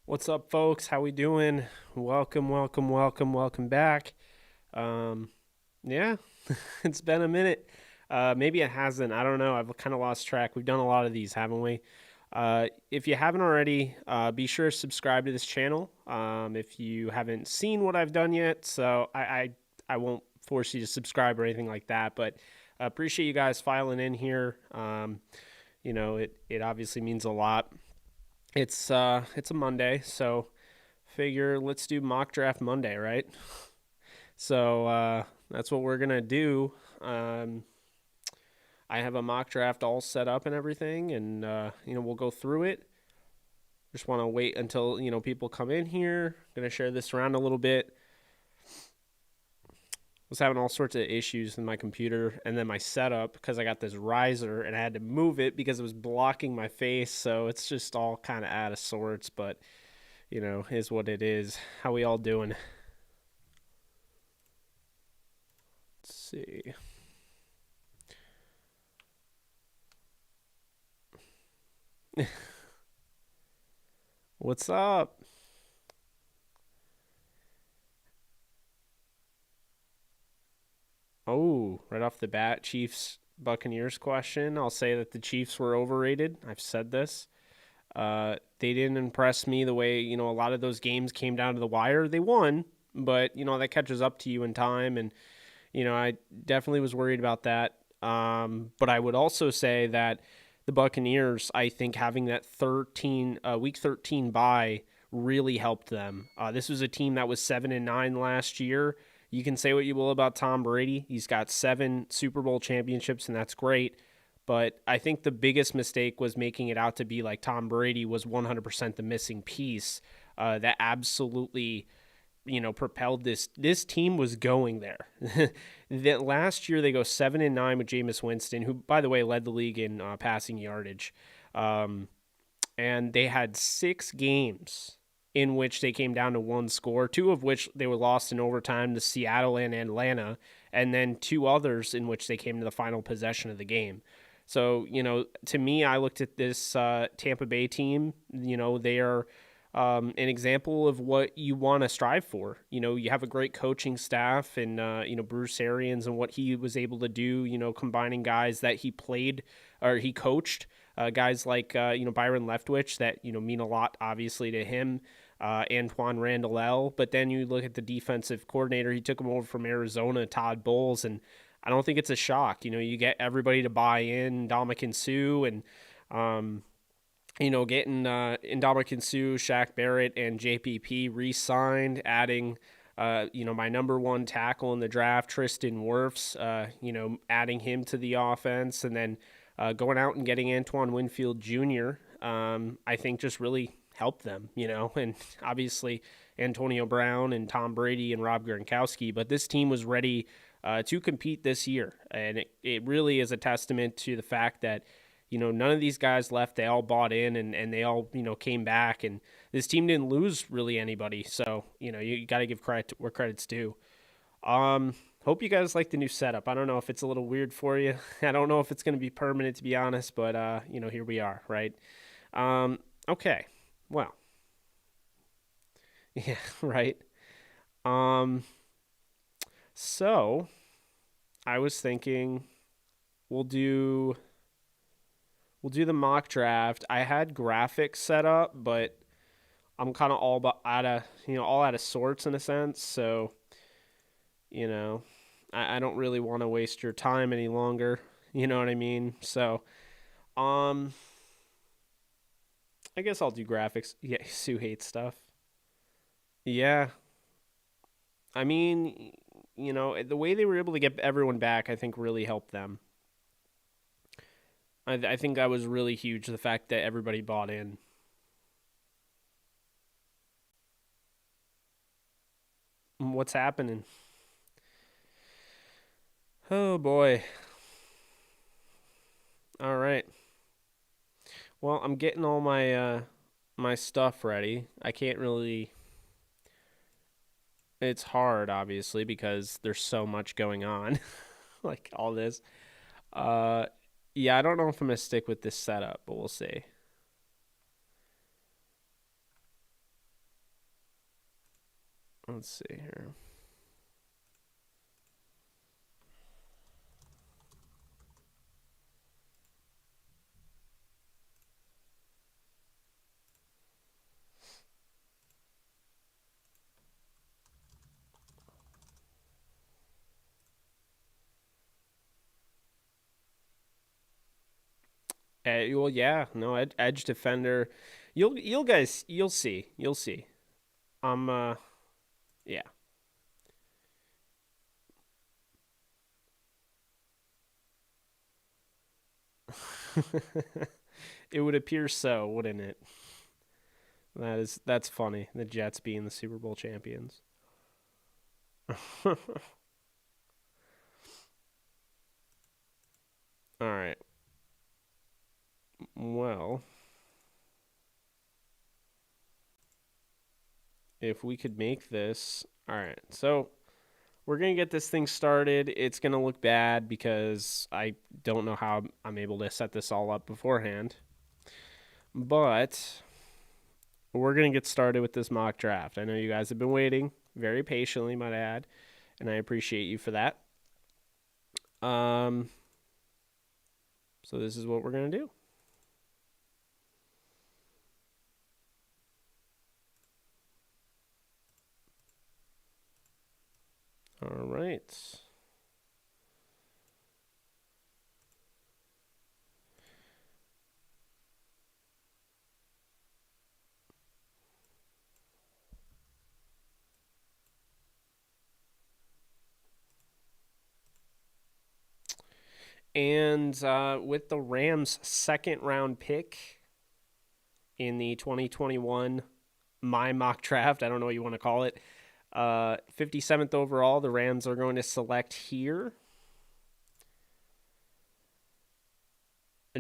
What's up, folks? How we doing? Welcome back. Um, yeah, it's been a minute. Maybe it hasn't. I don't know. I've kind of lost track. We've done a lot of these, haven't we? If you haven't already, be sure to subscribe to this channel. If you haven't seen what I've done yet, so I won't force you to subscribe or anything like that. But I appreciate you guys filing in here. It obviously means a lot. It's a Monday, so figure let's do mock draft Monday, right? So that's what we're gonna do. Um, I have a mock draft all set up and everything, and we'll go through it. Just want to wait until people come in here. Gonna share this around a little bit. Was having all sorts of issues with my computer and then my setup because I got this riser and I had to move it because it was blocking my face. So it's just all kind of out of sorts, but is what it is. How we all doing? Let's see. What's up? Oh, right off the bat, Chiefs Buccaneers question. I'll say that the Chiefs were overrated. I've said this. They didn't impress me the way, a lot of those games came down to the wire. They won, but, that catches up to you in time. And, I definitely was worried about that. But I would also say that the Buccaneers, I think having that week 13 bye really helped them. This was a team that was 7-9 last year. You can say what you will about Tom Brady. He's got 7 Super Bowl championships, and that's great. But I think the biggest mistake was making it out to be like Tom Brady was 100% the missing piece that absolutely, propelled this team was going there. That last year they go 7-9 with Jameis Winston, who by the way led the league in passing yardage, and they had 6 games in which they came down to one score, 2 of which they were lost in overtime to Seattle and Atlanta, and then 2 others in which they came to the final possession of the game. So, to me, I looked at this Tampa Bay team. They are an example of what you want to strive for. You have a great coaching staff and, Bruce Arians and what he was able to do, combining guys that he played or he coached, guys like, Byron Leftwich that, mean a lot, obviously, to him. Antoine Randall, but then you look at the defensive coordinator. He took him over from Arizona, Todd Bowles, and I don't think it's a shock. You get everybody to buy in, Ndamukong Suh, and getting Ndamukong Suh, Shaq Barrett, and JPP re-signed, adding my number 1 tackle in the draft, Tristan Wirfs, adding him to the offense, and then going out and getting Antoine Winfield Jr. I think just really helped them, and obviously Antonio Brown and Tom Brady and Rob Gronkowski, but this team was ready to compete this year. And it really is a testament to the fact that, none of these guys left. They all bought in and they all, came back. And this team didn't lose really anybody. So, you got to give credit where credit's due. Hope you guys like the new setup. I don't know if it's a little weird for you. I don't know if it's going to be permanent, to be honest, but, here we are, right? Okay. Well, yeah, right. Um, so I was thinking we'll do the mock draft. I had graphics set up, but I'm kind of all out of sorts in a sense. So, you know, I don't really want to waste your time any longer. You know what I mean? So, um, I guess I'll do graphics. Yeah, Sue hates stuff. Yeah, I mean, the way they were able to get everyone back, I think really helped them. I think that was really huge. The fact that everybody bought in. What's happening? Oh boy. All right. Well, I'm getting all my stuff ready. I can't really. It's hard, obviously, because there's so much going on, like all this. Uh, yeah, I don't know if I'm gonna stick with this setup, but we'll see. Let's see here. Well, yeah, no, edge defender. You'll guys, you'll see. Yeah. It would appear so, wouldn't it? That's funny. The Jets being the Super Bowl champions. All right. Well, if we could make this. All right. So, we're going to get this thing started. It's going to look bad because I don't know how I'm able to set this all up beforehand. But we're going to get started with this mock draft. I know you guys have been waiting very patiently, might I add, and I appreciate you for that. Um, so this is what we're going to do. All right. And with the Rams' second round pick in the 2021 my mock draft, I don't know what you want to call it, 57th overall, the Rams are going to select here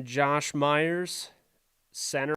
Josh Myers, center.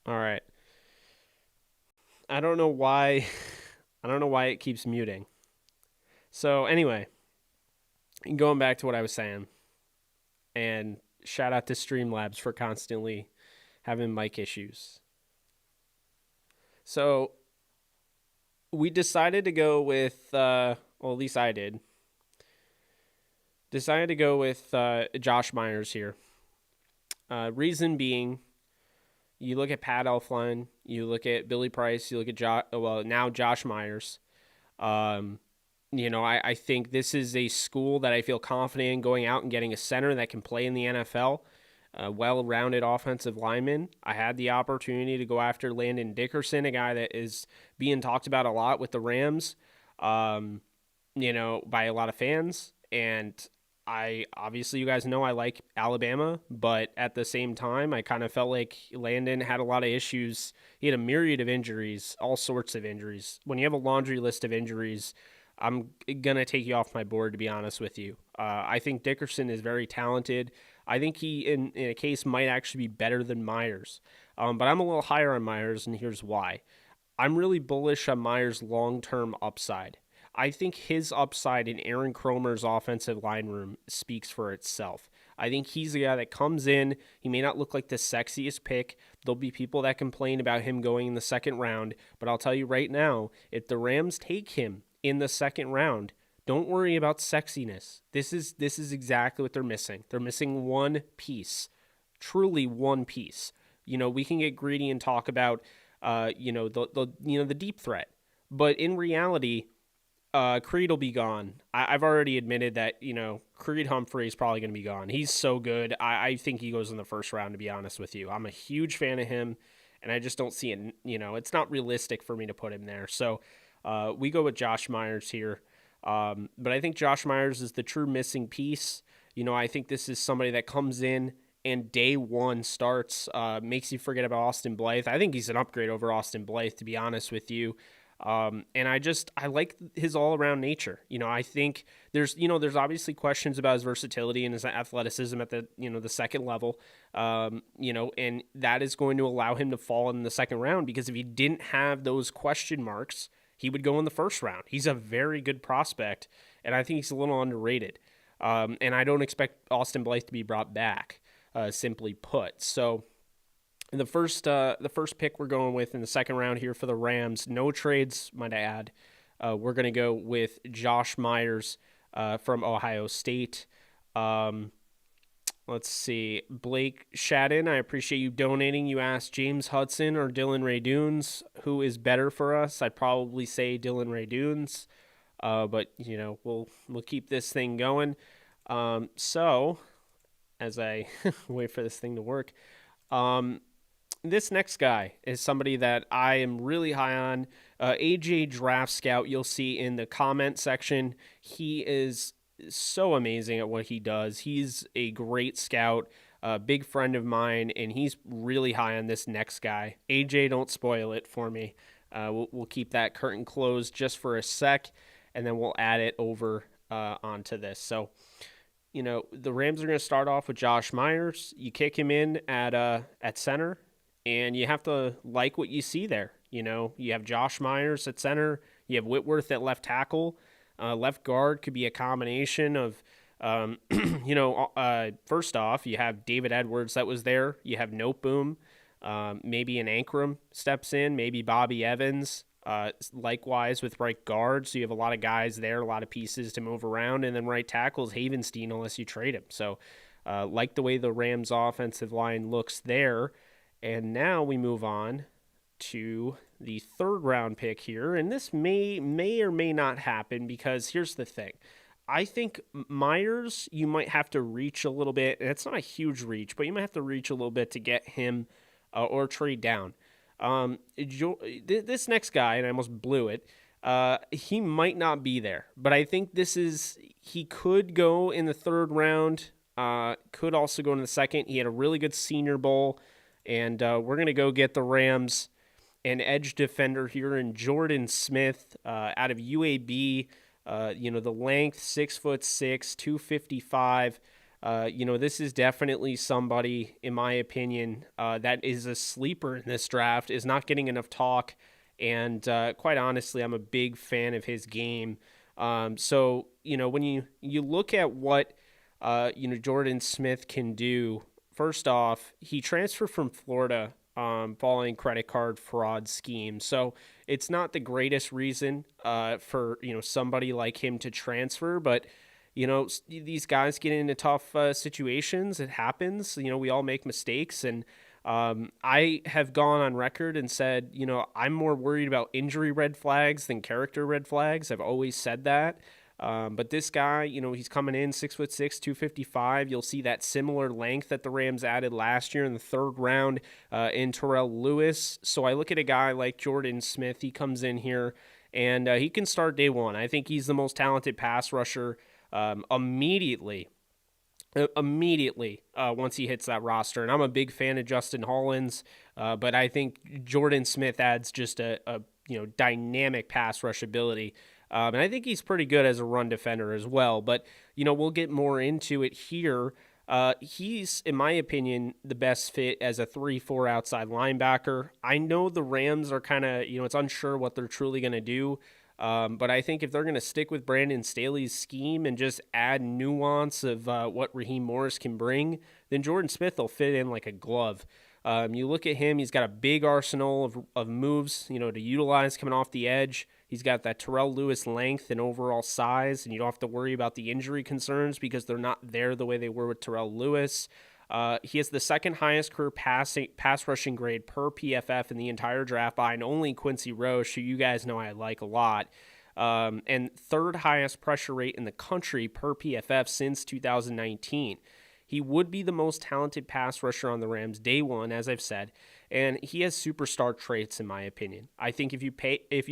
All right. I don't know why. I don't know why it keeps muting. So anyway, going back to what I was saying, and shout out to Streamlabs for constantly having mic issues. So we decided to go with, well, at least I did. Decided to go with Josh Myers here. Reason being, you look at Pat Elflein, you look at Billy Price, you look at now Josh Myers. Um, I think this is a school that I feel confident in going out and getting a center that can play in the NFL, a well-rounded offensive lineman. I had the opportunity to go after Landon Dickerson, a guy that is being talked about a lot with the Rams, by a lot of fans. And I obviously, you guys know I like Alabama, but at the same time, I kind of felt like Landon had a lot of issues. He had a myriad of injuries, all sorts of injuries. When you have a laundry list of injuries, I'm going to take you off my board, to be honest with you. I think Dickerson is very talented. I think he, in a case, might actually be better than Myers. But I'm a little higher on Myers, and here's why. I'm really bullish on Myers' long-term upside. I think his upside in Aaron Cromer's offensive line room speaks for itself. I think he's the guy that comes in. He may not look like the sexiest pick. There'll be people that complain about him going in the second round, but I'll tell you right now, if the Rams take him in the second round, don't worry about sexiness. This is exactly what they're missing. They're missing one piece. Truly one piece. We can get greedy and talk about the deep threat. But in reality, Creed will be gone. I've already admitted that, Creed Humphrey is probably going to be gone. He's so good. I think he goes in the first round, to be honest with you. I'm a huge fan of him, and I just don't see it. It's not realistic for me to put him there. So we go with Josh Myers here. But I think Josh Myers is the true missing piece. I think this is somebody that comes in and day one starts, makes you forget about Austin Blythe. I think he's an upgrade over Austin Blythe, to be honest with you. And I like his all around nature. I think there's obviously questions about his versatility and his athleticism at the second level. And that is going to allow him to fall in the second round, because if he didn't have those question marks, he would go in the first round. He's a very good prospect, and I think he's a little underrated. And I don't expect Austin Blythe to be brought back, simply put. So the first pick we're going with in the second round here for the Rams, no trades, might I add. We're going to go with Josh Myers from Ohio State. Let's see. Blake Shadden, I appreciate you donating. You asked James Hudson or Dylan Radunes, who is better for us. I'd probably say Dylan Radunes, but we'll keep this thing going. So as I wait for this thing to work, this next guy is somebody that I am really high on. AJ Draft Scout, you'll see in the comment section. He is so amazing at what he does. He's a great scout, a big friend of mine, and he's really high on this next guy. AJ, don't spoil it for me. We'll keep that curtain closed just for a sec, and then we'll add it over onto this. So, the Rams are going to start off with Josh Myers. You kick him in at center, and you have to like what you see there. You have Josh Myers at center. You have Whitworth at left tackle. Left guard could be a combination of, first off, you have David Edwards that was there. You have Noteboom. Maybe an Ankrum steps in. Maybe Bobby Evans. Likewise with right guard. So you have a lot of guys there, a lot of pieces to move around. And then right tackle is Havenstein unless you trade him. So like the way the Rams offensive line looks there. And now we move on to the third round pick here, and this may or may not happen, because here's the thing. I think Myers, you might have to reach a little bit, and it's not a huge reach, but you might have to reach a little bit to get him or trade down. This next guy, and I almost blew it, he might not be there, but I think he could go in the third round, could also go in the second. He had a really good Senior Bowl, and we're going to go get the Rams an edge defender here in Jordan Smith out of UAB. The length, 6'6", 255. This is definitely somebody, in my opinion, that is a sleeper in this draft, is not getting enough talk. And quite honestly, I'm a big fan of his game. So, when you look at what, Jordan Smith can do, first off, he transferred from Florida following credit card fraud scheme. So it's not the greatest reason for somebody like him to transfer, but these guys get into tough situations. It happens. We all make mistakes, and I have gone on record and said, I'm more worried about injury red flags than character red flags. I've always said that. But this guy, he's coming in 6'6", 255. You'll see that similar length that the Rams added last year in the third round in Terrell Lewis. So I look at a guy like Jordan Smith. He comes in here, and he can start day one. I think he's the most talented pass rusher immediately once he hits that roster. And I'm a big fan of Justin Hollins, but I think Jordan Smith adds just a dynamic pass rush ability. And I think he's pretty good as a run defender as well. But, we'll get more into it here. He's, in my opinion, the best fit as a 3-4 outside linebacker. I know the Rams are kind of, it's unsure what they're truly going to do. But I think if they're going to stick with Brandon Staley's scheme and just add nuance of what Raheem Morris can bring, then Jordan Smith will fit in like a glove. You look at him, he's got a big arsenal of moves, to utilize coming off the edge. He's got that Terrell Lewis length and overall size, and you don't have to worry about the injury concerns because they're not there the way they were with Terrell Lewis. He has the second highest career pass rushing grade per PFF in the entire draft behind only Quincy Roche, who you guys know I like a lot. and third highest pressure rate in the country per PFF since 2019. He would be the most talented pass rusher on the Rams day one, as I've said, and he has superstar traits in my opinion. I think if you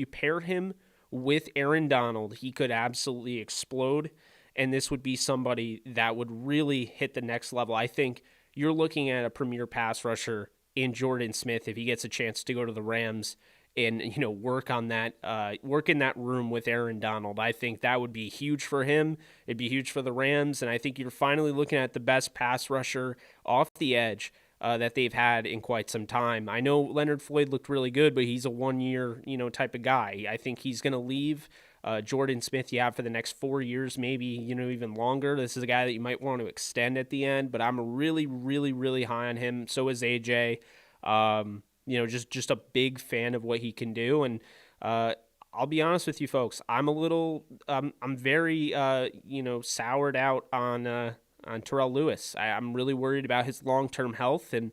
paired him with Aaron Donald, he could absolutely explode, and this would be somebody that would really hit the next level. I think you're looking at a premier pass rusher in Jordan Smith if he gets a chance to go to the Rams and work on that, work in that room with Aaron Donald. I think that would be huge for him. It'd be huge for the Rams, and I think you're finally looking at the best pass rusher off the edge that they've had in quite some time. I know Leonard Floyd looked really good, but he's a 1 year type of guy. I think he's going to leave. Jordan Smith, you have for the next 4 years, maybe even longer. This is a guy that you might want to extend at the end, but I'm really, really, really high on him. So is AJ. Just a big fan of what he can do. And I'll be honest with you folks, I'm very soured out on Terrell Lewis. I'm really worried about his long-term health, and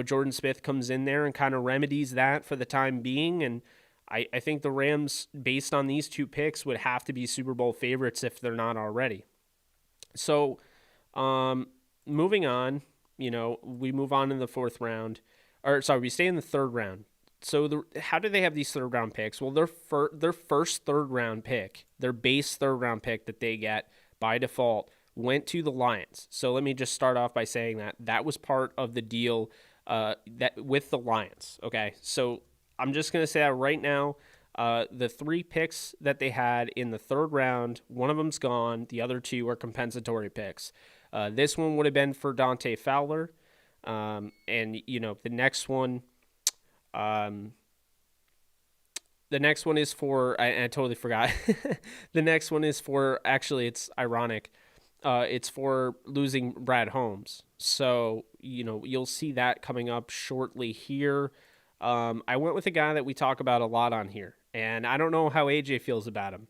Jordan Smith comes in there and kind of remedies that for the time being. And I think the Rams, based on these two picks, would have to be Super Bowl favorites if they're not already. So moving on, we move on in the fourth round. We stay in the third round. So how do they have these third round picks? Well, their first third round pick, their base third round pick that they get by default, went to the Lions. So let me just start off by saying that was part of the deal that with the Lions. Okay, so I'm just going to say that right now. The 3 picks that they had in the third round, one of them's gone. The other 2 are compensatory picks. This one would have been for Dante Fowler. And the next one is for, I totally forgot. The next one is for, actually, it's ironic. It's for losing Brad Holmes. So, you'll see that coming up shortly here. I went with a guy that we talk about a lot on here, and I don't know how AJ feels about him,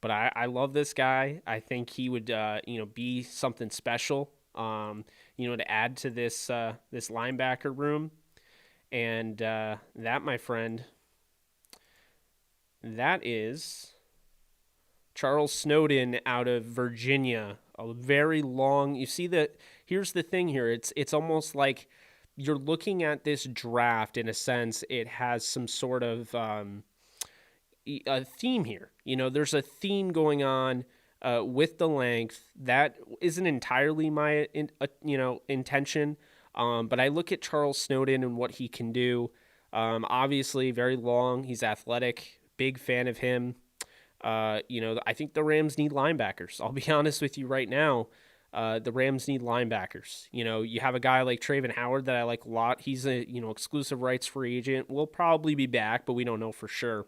but I love this guy. I think he would, be something special. To add to this linebacker room. And that, my friend, that is Charles Snowden out of Virginia. A very long, here's the thing here. It's almost like you're looking at this draft in a sense. It has some sort of a theme here. There's a theme going on with the length. That isn't entirely my intention, but I look at Charles Snowden and what he can do. Obviously very long. He's athletic. Big fan of him. I think the Rams need linebackers. I'll be honest with you right now. The Rams need linebackers. You have a guy like Trayvon Howard that I like a lot. He's a exclusive rights free agent. Will probably be back, but we don't know for sure.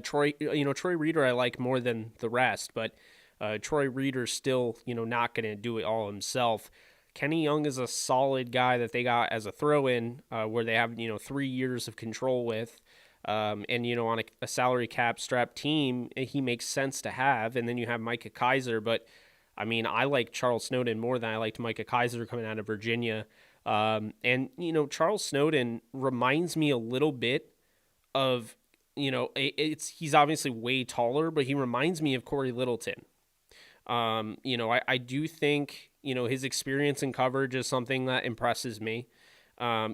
Troy Reeder I like more than the rest, but Troy Reeder's still, not going to do it all himself. Kenny Young is a solid guy that they got as a throw-in, where they have, 3 years of control with, and, on a salary cap strap team, he makes sense to have. And then you have Micah Kiser, but I like Charles Snowden more than I liked Micah Kiser coming out of Virginia. And Charles Snowden reminds me a little bit of, he's obviously way taller, but he reminds me of Corey Littleton. I do think, his experience in coverage is something that impresses me.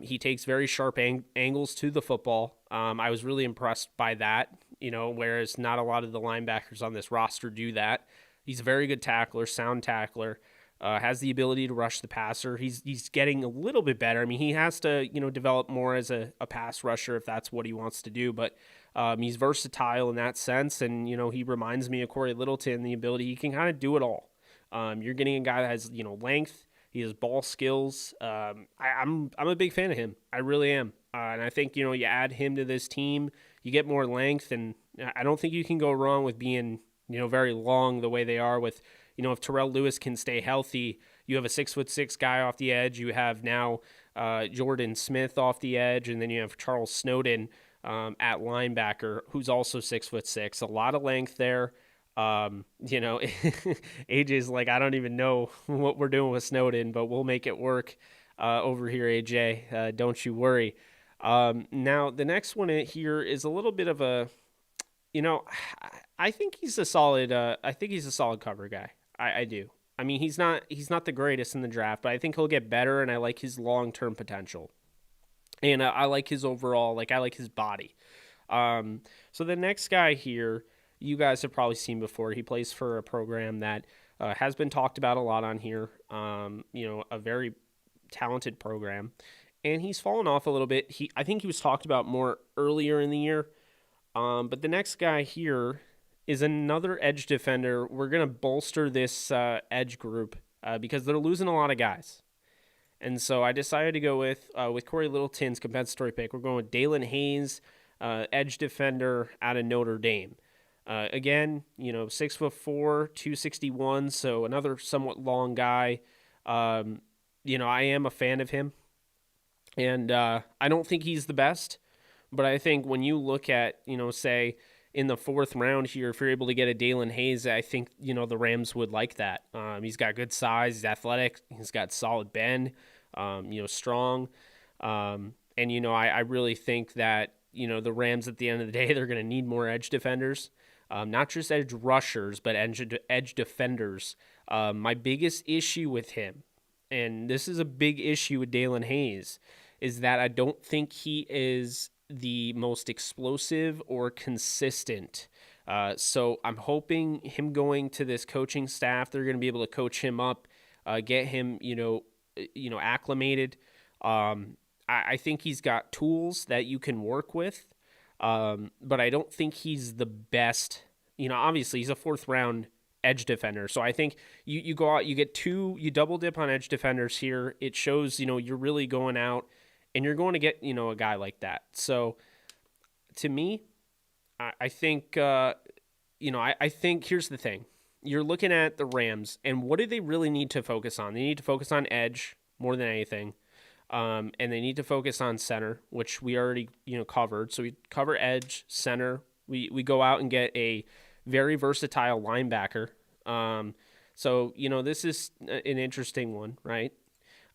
He takes very sharp angles to the football. I was really impressed by that, whereas not a lot of the linebackers on this roster do that. He's a very good tackler, sound tackler, has the ability to rush the passer. He's getting a little bit better. He has to, develop more as a pass rusher if that's what he wants to do, but he's versatile in that sense, and, he reminds me of Corey Littleton, the ability, he can kind of do it all. You're getting a guy that has, length, he has ball skills. I'm a big fan of him. I really am. And I think, you add him to this team, you get more length, and I don't think you can go wrong with being, very long the way they are with, if Terrell Lewis can stay healthy, you have a 6'6" guy off the edge. You have now Jordan Smith off the edge, and then you have Charles Snowden at linebacker, who's also 6'6". A lot of length there. AJ's like, I don't even know what we're doing with Snowden, but we'll make it work over here, AJ. Don't you worry. Now, the next one here is a little bit of a, You know, I think he's a solid. I think he's a solid cover guy. I do. I mean, he's not the greatest in the draft, but I think he'll get better, and I like his long term potential, and I like his overall. Like I like his body. So the next guy here, you guys have probably seen before. He plays for a program that has been talked about a lot on here. A very talented program, and he's fallen off a little bit. I think he was talked about more earlier in the year. But the next guy here is another edge defender. We're gonna bolster this edge group because they're losing a lot of guys. And so I decided to go with Corey Littleton's compensatory pick. We're going with Dalen Hayes, edge defender out of Notre Dame. Again, 6'4", 261, so another somewhat long guy. I am a fan of him, and I don't think he's the best, but I think when you look at, say in the fourth round here, if you're able to get a Dalen Hayes, I think, the Rams would like that. He's got good size, he's athletic, he's got solid bend, strong. I really think that, the Rams at the end of the day, they're going to need more edge defenders. Not just edge rushers, but edge defenders. My biggest issue with him, and this is a big issue with Dalen Hayes, is that I don't think he is the most explosive or consistent. So I'm hoping him going to this coaching staff, they're going to be able to coach him up, get him, acclimated. I think he's got tools that you can work with, but I don't think he's the best. Obviously he's a fourth round edge defender. So I think you go out, you double dip on edge defenders here. It shows, you're really going out and you're going to get, a guy like that. So to me, I think, I think here's the thing. You're looking at the Rams, and what do they really need to focus on? They need to focus on edge more than anything. And they need to focus on center, which we already, covered. So we cover edge, center. We go out and get a very versatile linebacker. So this is an interesting one, right?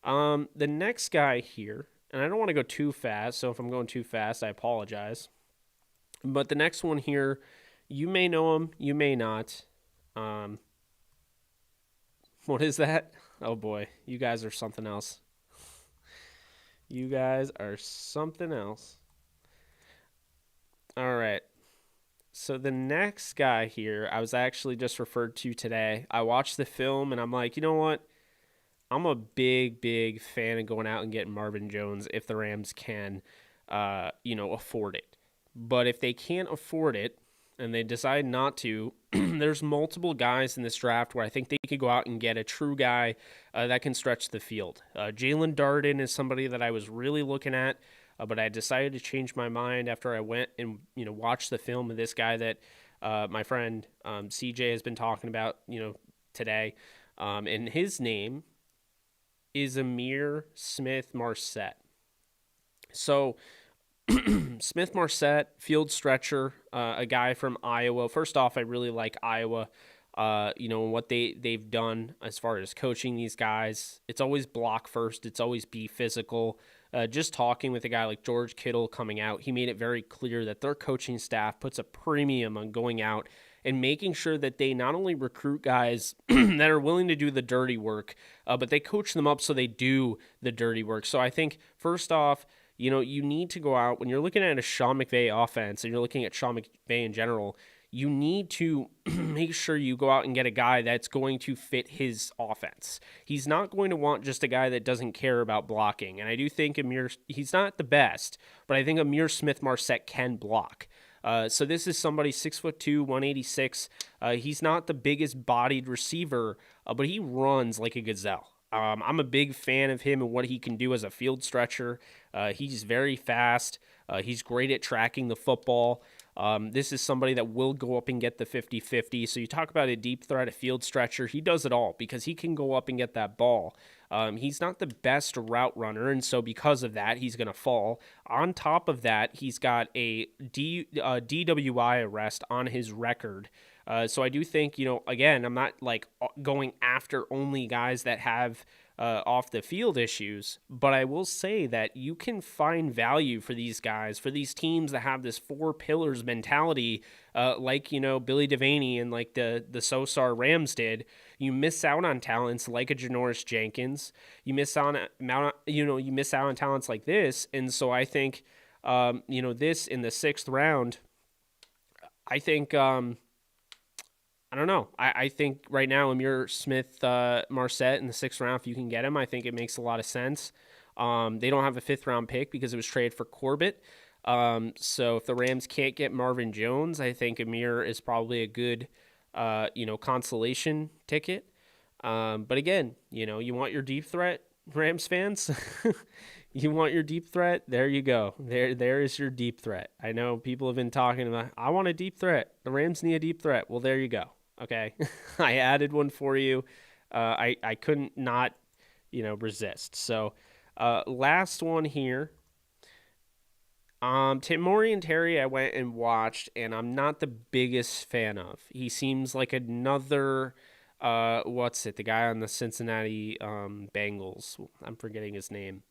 The next guy here, and I don't want to go too fast, so if I'm going too fast, I apologize. But the next one here, you may know him, you may not. What is that? Oh boy, you guys are something else. You guys are something else. All right. So the next guy here, I was actually just referred to today. I watched the film and I'm like, you know what? I'm a big, big fan of going out and getting Marvin Jones if the Rams can, afford it. But if they can't afford it and they decide not to, there's multiple guys in this draft where I think they could go out and get a true guy that can stretch the field. Jalen Darden is somebody that I was really looking at, but I decided to change my mind after I went and watched the film of this guy that my friend CJ has been talking about today, and his name is Amir Smith-Marset. So Smith-Marset, field stretcher, a guy from Iowa. First off, I really like Iowa, and what they've done as far as coaching these guys. It's always block first. It's always be physical. Just talking with a guy like George Kittle coming out, he made it very clear that their coaching staff puts a premium on going out and making sure that they not only recruit guys that are willing to do the dirty work, but they coach them up so they do the dirty work. So I think, first off, you need to go out when you're looking at a Sean McVay offense and you're looking at Sean McVay in general, you need to make sure you go out and get a guy that's going to fit his offense. He's not going to want just a guy that doesn't care about blocking. And I do think he's not the best, but I think Amir Smith-Marset can block. So this is somebody 6'2", 186. He's not the biggest bodied receiver, but he runs like a gazelle. I'm a big fan of him and what he can do as a field stretcher. He's very fast. He's great at tracking the football. This is somebody that will go up and get the 50-50. So you talk about a deep threat, a field stretcher. He does it all because he can go up and get that ball. He's not the best route runner, and so because of that, he's going to fall. On top of that, he's got a DWI arrest on his record. So I do think, again, I'm not like going after only guys that have off the field issues. But I will say that you can find value for these guys, for these teams that have this four pillars mentality, like, Billy Devaney and like the Sosar Rams did. You miss out on talents like a Janoris Jenkins. You miss out on talents like this. And so I think, this in the 6th round, I think, I don't know. I think right now Amir Smith Marset in the 6th round, if you can get him, I think it makes a lot of sense. They don't have a 5th round pick because it was traded for Corbett. So if the Rams can't get Marvin Jones, I think Amir is probably a good, consolation ticket. But again, you want your deep threat, Rams fans. You want your deep threat? There you go. There is your deep threat. I know people have been talking about, I want a deep threat. The Rams need a deep threat. Well, there you go. Okay. I added one for you. I couldn't not, resist. So, last one here. Tamorrion Terry, I went and watched, and I'm not the biggest fan of. He seems like another, the guy on the Cincinnati Bengals. I'm forgetting his name.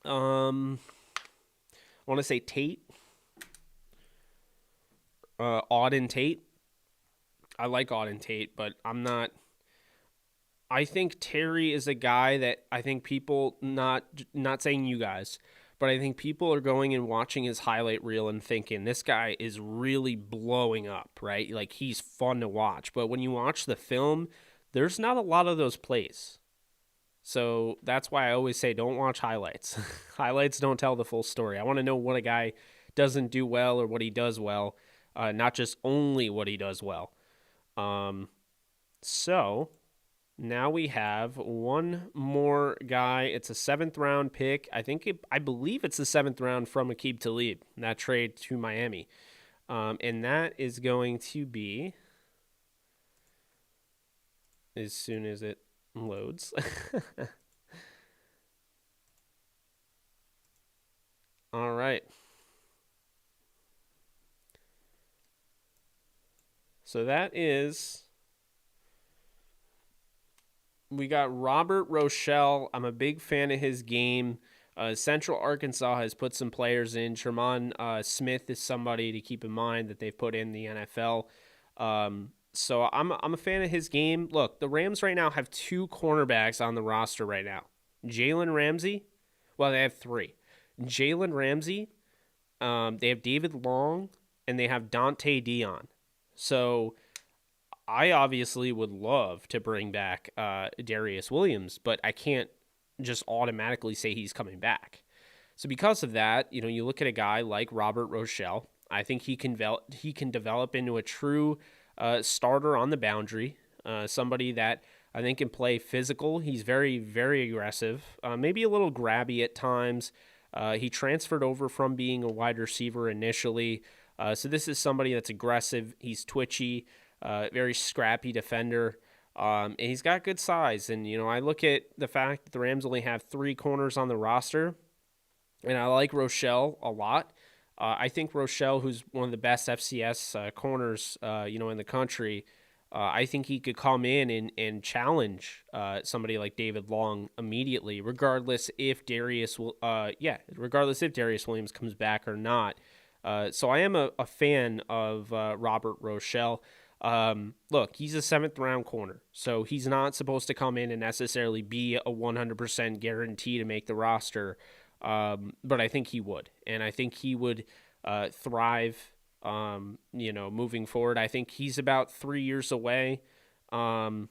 I want to say Tate. Auden Tate. I like Auden Tate, but I'm not. I think Terry is a guy that I think people, not saying you guys, but I think people are going and watching his highlight reel and thinking this guy is really blowing up, right? Like, he's fun to watch. But when you watch the film, there's not a lot of those plays. So that's why I always say don't watch highlights. Highlights don't tell the full story. I want to know what a guy doesn't do well or what he does well, not just only what he does well. So now we have one more guy. It's a 7th round pick. I believe it's the 7th round from Aqib Talib, that trade to Miami. And that is going to be, as soon as it loads. All right. So that is, we got Robert Rochelle. I'm a big fan of his game. Central Arkansas has put some players in. Sherman Smith is somebody to keep in mind that they've put in the NFL. So I'm a fan of his game. Look, the Rams right now have 2 cornerbacks on the roster right now. Jalen Ramsey. Well, they have 3. Jalen Ramsey. They have David Long, and they have Dante Dion. So I obviously would love to bring back Darius Williams, but I can't just automatically say he's coming back. So because of that, you look at a guy like Robert Rochelle. I think he can develop into a true starter on the boundary, somebody that I think can play physical. He's very, very aggressive, maybe a little grabby at times. He transferred over from being a wide receiver initially. So this is somebody that's aggressive. He's twitchy, very scrappy defender, and he's got good size. And, I look at the fact that the Rams only have 3 corners on the roster, and I like Rochelle a lot. I think Rochelle, who's one of the best FCS corners, in the country, I think he could come in and challenge somebody like David Long immediately, regardless if Darius Williams comes back or not. So I am a fan of Robert Rochelle. Look, he's a 7th round corner, so he's not supposed to come in and necessarily be a 100% guarantee to make the roster. But I think he would, and I think he would thrive, moving forward. I think he's about 3 years away, 2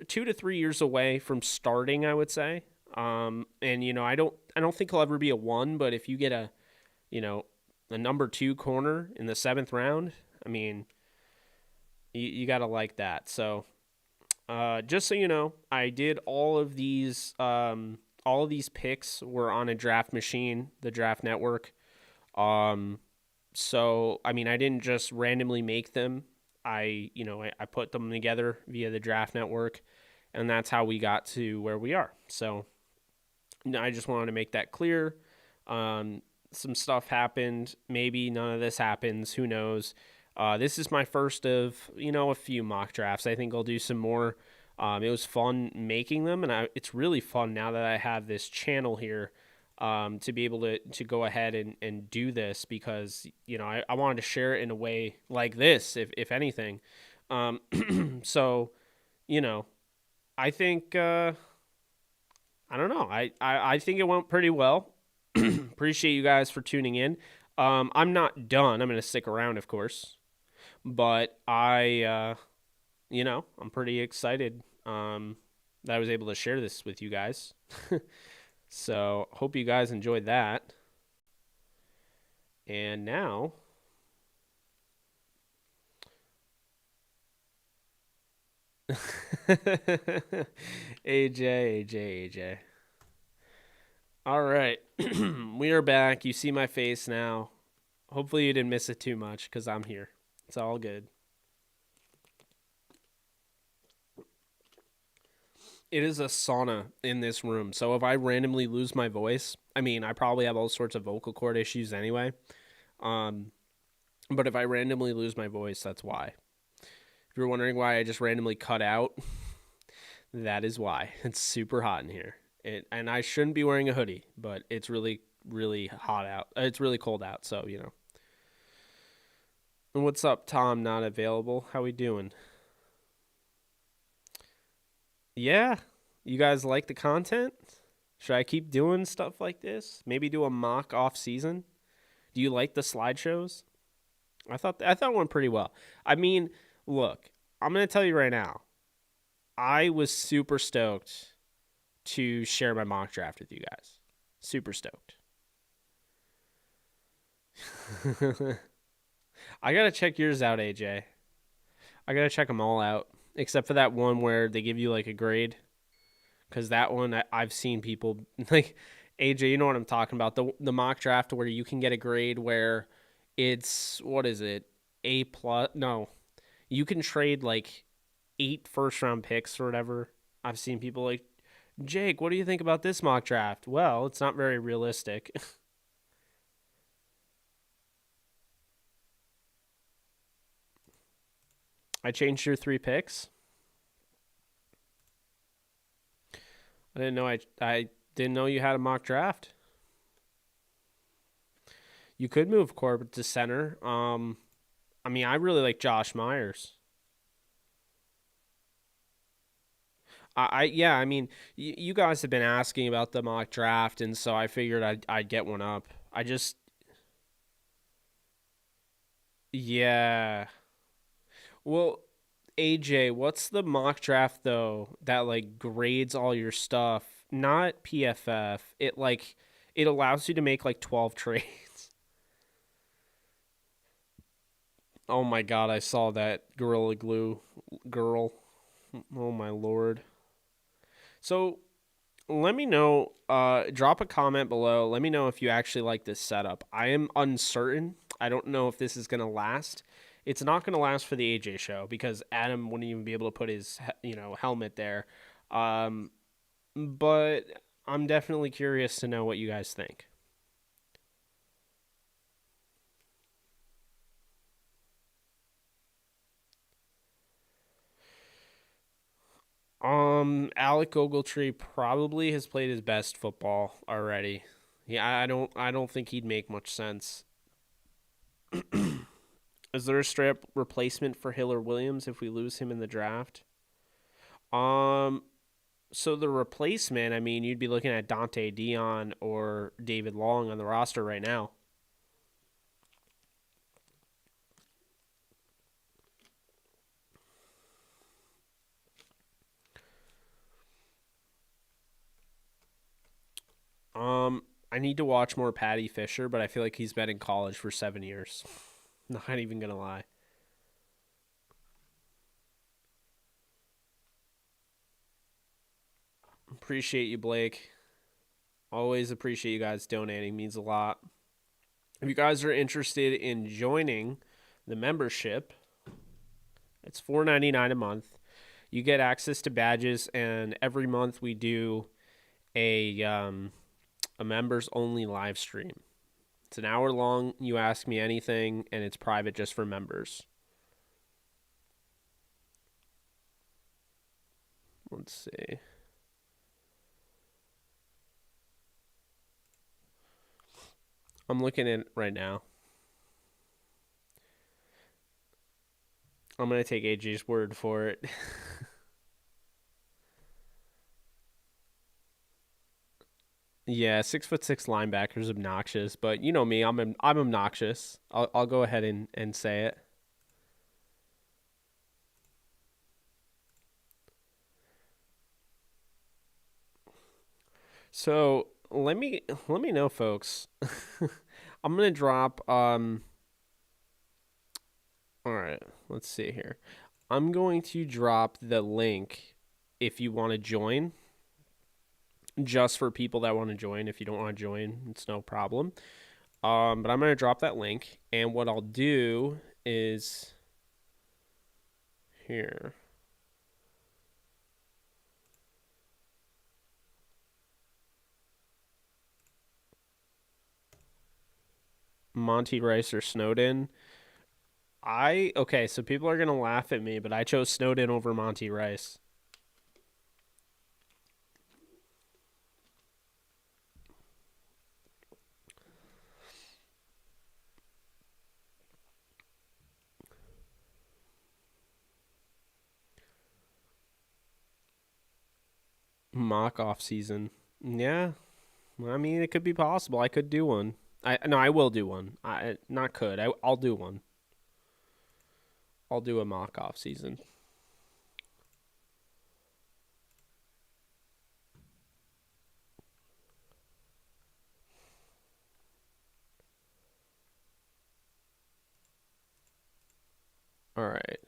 to 3 years away from starting, I would say. And, I don't think he'll ever be a 1, but if you get a number 2 corner in the 7th round, I mean, you got to like that. So, just so you know, I did all of these picks were on a draft machine, the Draft Network. So, I mean, I didn't just randomly make them. I put them together via the Draft Network, and that's how we got to where we are. So, I just wanted to make that clear. Some stuff happened. Maybe none of this happens. Who knows? This is my first of, a few mock drafts. I think I'll do some more. It was fun making them, and it's really fun now that I have this channel here, to be able to go ahead and do this, because, I wanted to share it in a way like this, if anything. So, you know, I think, I don't know. I think it went pretty well. Appreciate you guys for tuning in. I'm not done. I'm going to stick around, of course. But I'm pretty excited that I was able to share this with you guys. So, hope you guys enjoyed that. And now, AJ. All right. We are back. You see my face now. Hopefully, you didn't miss it too much because I'm here. It's all good. It is a sauna in this room. So if I randomly lose my voice, I probably have all sorts of vocal cord issues anyway. Um, but if I randomly lose my voice, that's why. If you're wondering why I just randomly cut out, that is why. It's super hot in here. And I shouldn't be wearing a hoodie, but it's really, really hot out. It's really cold out, so, And what's up, Tom? Not available. How we doing? Yeah, you guys like the content? Should I keep doing stuff like this? Maybe do a mock off season? Do you like the slideshows? I thought it went pretty well. Look, I'm gonna tell you right now. I was super stoked to share my mock draft with you guys. Super stoked. I gotta check yours out, AJ. I gotta check them all out, except for that one where they give you like a grade. Because that one, I've seen people like AJ. You know what I'm talking about? The mock draft where you can get a grade where it's, what is it, A plus? No, you can trade like 8 first round picks or whatever. I've seen people like, Jake, what do you think about this mock draft? Well, it's not very realistic. I changed your 3 picks. I didn't know I didn't know you had a mock draft. You could move Corbett to center. I really like Josh Myers. Yeah, you guys have been asking about the mock draft, and so I figured I'd get one up. Yeah. Well, AJ, what's the mock draft though that like grades all your stuff? Not PFF. It allows you to make like 12 trades. Oh my god, I saw that Gorilla Glue girl. Oh my lord. So let me know. Drop a comment below. Let me know if you actually like this setup. I am uncertain. I don't know if this is gonna last. It's not gonna last for the AJ show because Adam wouldn't even be able to put his helmet there. Um, but I'm definitely curious to know what you guys think. Alec Ogletree probably has played his best football already. Yeah, I don't think he'd make much sense. Is there a straight up replacement for Hiller Williams if we lose him in the draft? Um, so the replacement, you'd be looking at Dante Dion or David Long on the roster right now. I need to watch more Patty Fisher, but I feel like he's been in college for 7 years. Not even gonna lie. Appreciate you, Blake. Always appreciate you guys donating. Means a lot. If you guys are interested in joining the membership, it's $4.99 a month. You get access to badges, and every month we do a members only live stream. It's an hour long. You ask me anything, and it's private just for members. Let's see. I'm looking at it right now. I'm going to take AJ's word for it. Yeah, 6'6" linebacker's obnoxious, but you know me, I'm obnoxious. I'll go ahead and say it. So let me know, folks. I'm gonna drop. All right, let's see here. I'm going to drop the link if you want to join. Just for people that want to join. If you don't want to join, it's no problem. But I'm gonna drop that link, and what I'll do is here. Monty Rice or Snowden. Okay, so people are gonna laugh at me, but I chose Snowden over Monty Rice. Mock off season. Yeah, I mean it could be possible. I could do one. I will do one. I not could. I'll do one. I'll do a mock off season. All right.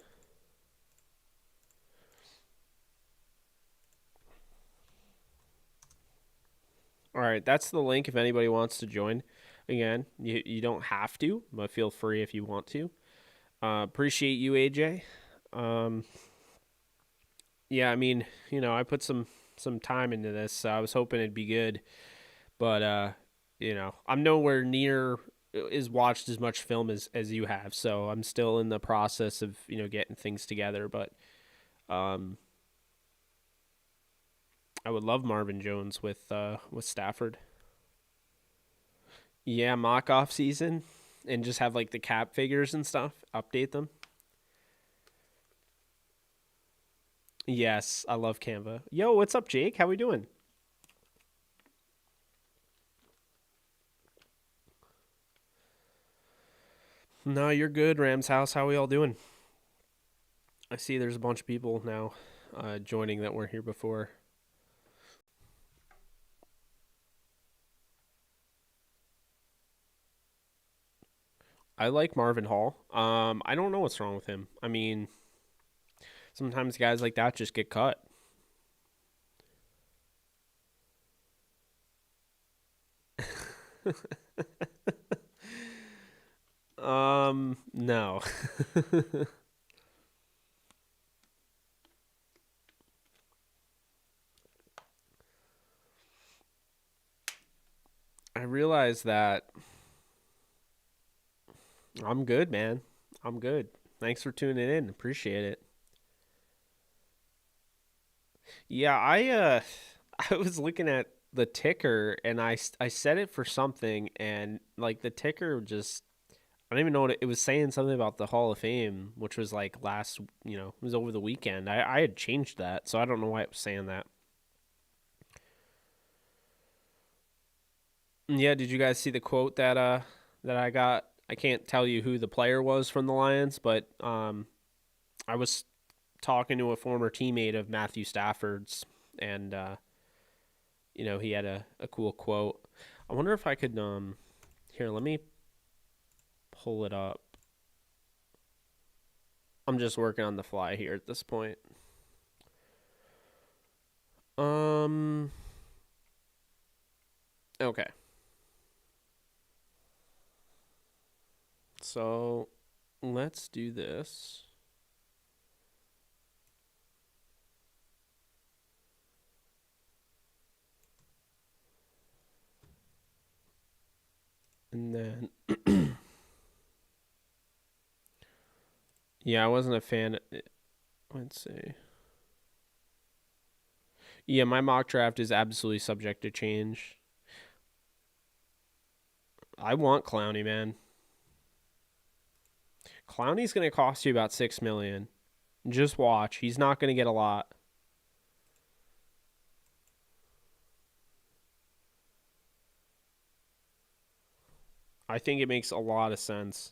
All right, that's the link if anybody wants to join. Again, you don't have to, but feel free if you want to. Appreciate you, AJ. Um, yeah, I mean, I put some time into this, so I was hoping it'd be good, but I'm nowhere near is watched as much film as you have, so I'm still in the process of getting things together. But um, I would love Marvin Jones with Stafford. Yeah, mock off season, and just have like the cap figures and stuff. Update them. Yes, I love Canva. Yo, what's up, Jake? How we doing? No, you're good, Rams House. How we all doing? I see there's a bunch of people now joining that weren't here before. I like Marvin Hall. I don't know what's wrong with him. I mean, sometimes guys like that just get cut. No. I realize that I'm good, man. I'm good. Thanks for tuning in. Appreciate it. Yeah, I was looking at the ticker and I set it for something and like the ticker just I don't even know what it was saying something about the Hall of Fame, which was like last, it was over the weekend. I had changed that, so I don't know why it was saying that. Yeah, did you guys see the quote that I got? I can't tell you who the player was from the Lions, but I was talking to a former teammate of Matthew Stafford's, and he had a cool quote. I wonder if I could here, let me pull it up. I'm just working on the fly here at this point. Um okay. So let's do this. And then, yeah, I wasn't a fan. Let's see. Yeah, my mock draft is absolutely subject to change. I want Clowney, man. Clowney's going to cost you about $6 million. Just watch. He's not going to get a lot. I think it makes a lot of sense.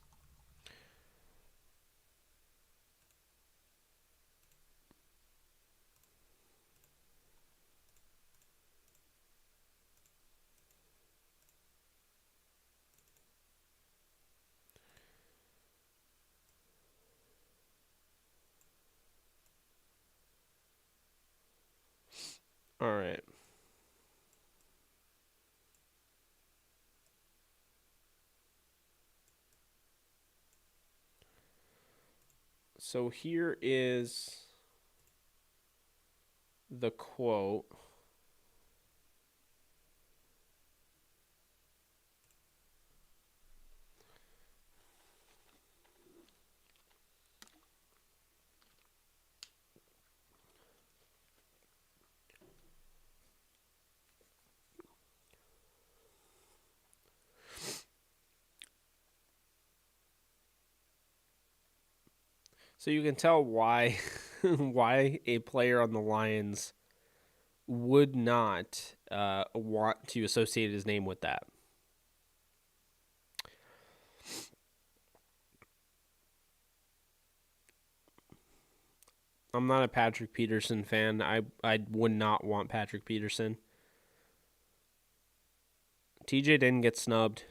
All right. So here is the quote. So you can tell why why a player on the Lions would not want to associate his name with that. I'm not a Patrick Peterson fan. I would not want Patrick Peterson. TJ didn't get snubbed.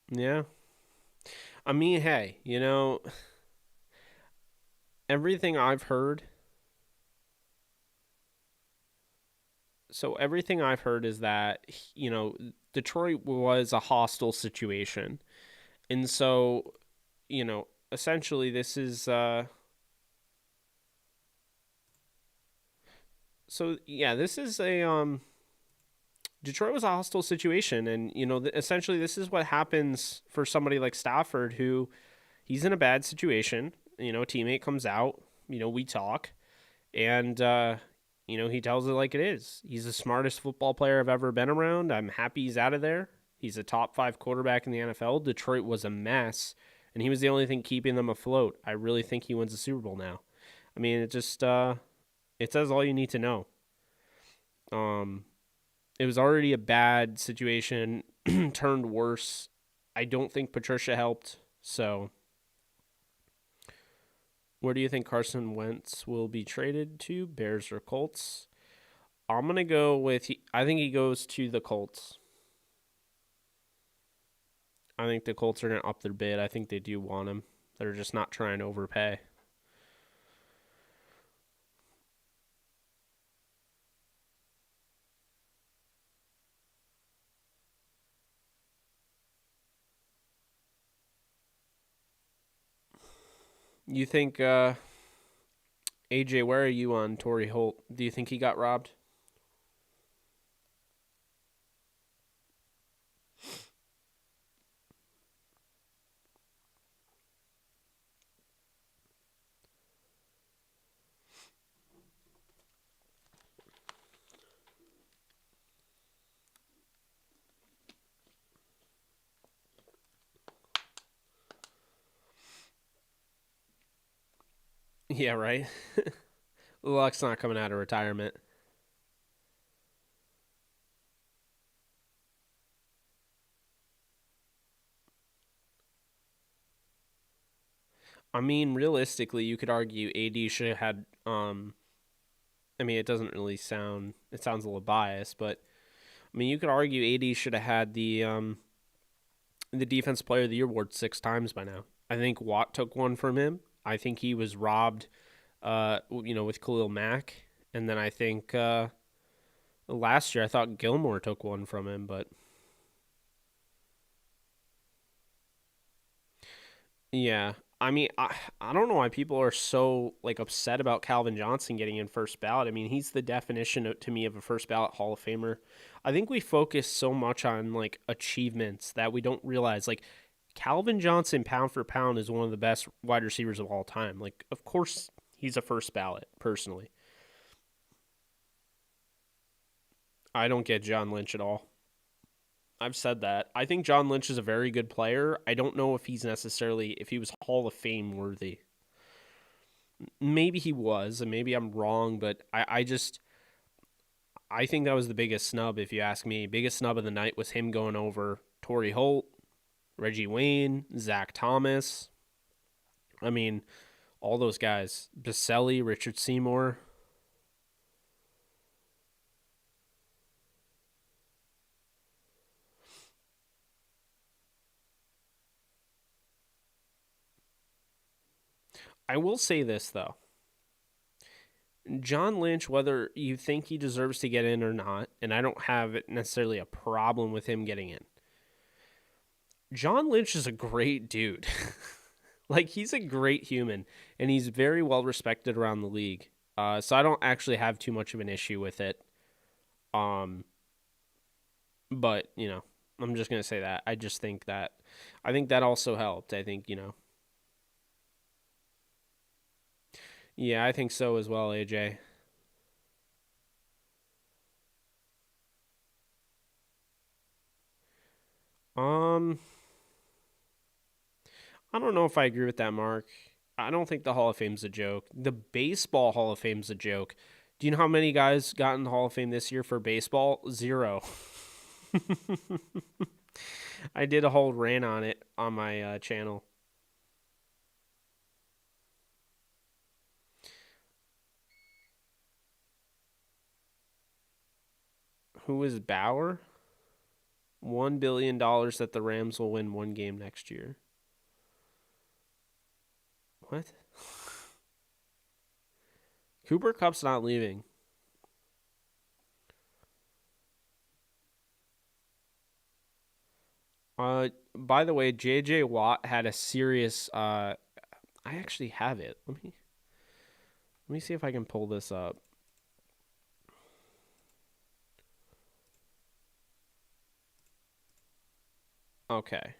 Yeah. I mean, hey, everything I've heard. So everything I've heard is that Detroit was a hostile situation, and so essentially this is so yeah, this is a Detroit was a hostile situation, and essentially this is what happens for somebody like Stafford, who he's in a bad situation. A teammate comes out, we talk, and he tells it like it is. He's the smartest football player I've ever been around. I'm happy he's out of there. He's a top 5 quarterback in the NFL. Detroit was a mess, and he was the only thing keeping them afloat. I really think he wins the Super Bowl now. I mean, it just it says all you need to know. It was already a bad situation, turned worse. I don't think Patricia helped. So, where do you think Carson Wentz will be traded to? Bears or Colts? I'm going to go with, I think he goes to the Colts. I think the Colts are going to up their bid. I think they do want him. They're just not trying to overpay. You think, AJ, where are you on Torrey Holt? Do you think he got robbed? Yeah, right. Luck's not coming out of retirement. I mean, realistically, you could argue AD should have had. I mean, it doesn't really sound. It sounds a little biased, but I mean, you could argue AD should have had the Defense Player of the Year award 6 times by now. I think Watt took one from him. I think he was robbed. With Khalil Mack, and then I think Last year, I thought Gilmore took one from him, but yeah. I mean, I don't know why people are so like upset about Calvin Johnson getting in first ballot. I mean, he's the definition to me of a first ballot Hall of Famer. I think we focus so much on like achievements that we don't realize like Calvin Johnson pound for pound is one of the best wide receivers of all time. Like, of course, he's a first ballot personally. I don't get John Lynch at all. I've said that. I think John Lynch is a very good player. I don't know if he's necessarily if he was Hall of Fame worthy. Maybe he was, and maybe I'm wrong, but I think that was the biggest snub, if you ask me. Biggest snub of the night was him going over Torrey Holt, Reggie Wayne, Zach Thomas. I mean, all those guys. Baselli, Richard Seymour. I will say this though. John Lynch, whether you think he deserves to get in or not, and I don't have necessarily a problem with him getting in. John Lynch is a great dude. Like he's a great human, and he's very well respected around the league. So I don't actually have too much of an issue with it. Um, but I'm just gonna say that I think that also helped. I think yeah, I think so as well, AJ. Um, I don't know if I agree with that, Mark. I don't think the Hall of Fame's a joke. The baseball Hall of Fame's a joke. Do you know how many guys got in the Hall of Fame this year for baseball? Zero. I did a whole rant on it on my channel. Who is Bauer? $1 billion that the Rams will win one game next year. What? Cooper Cup's not leaving. By the way, JJ Watt had a serious I actually have it. Let me see if I can pull this up. Okay.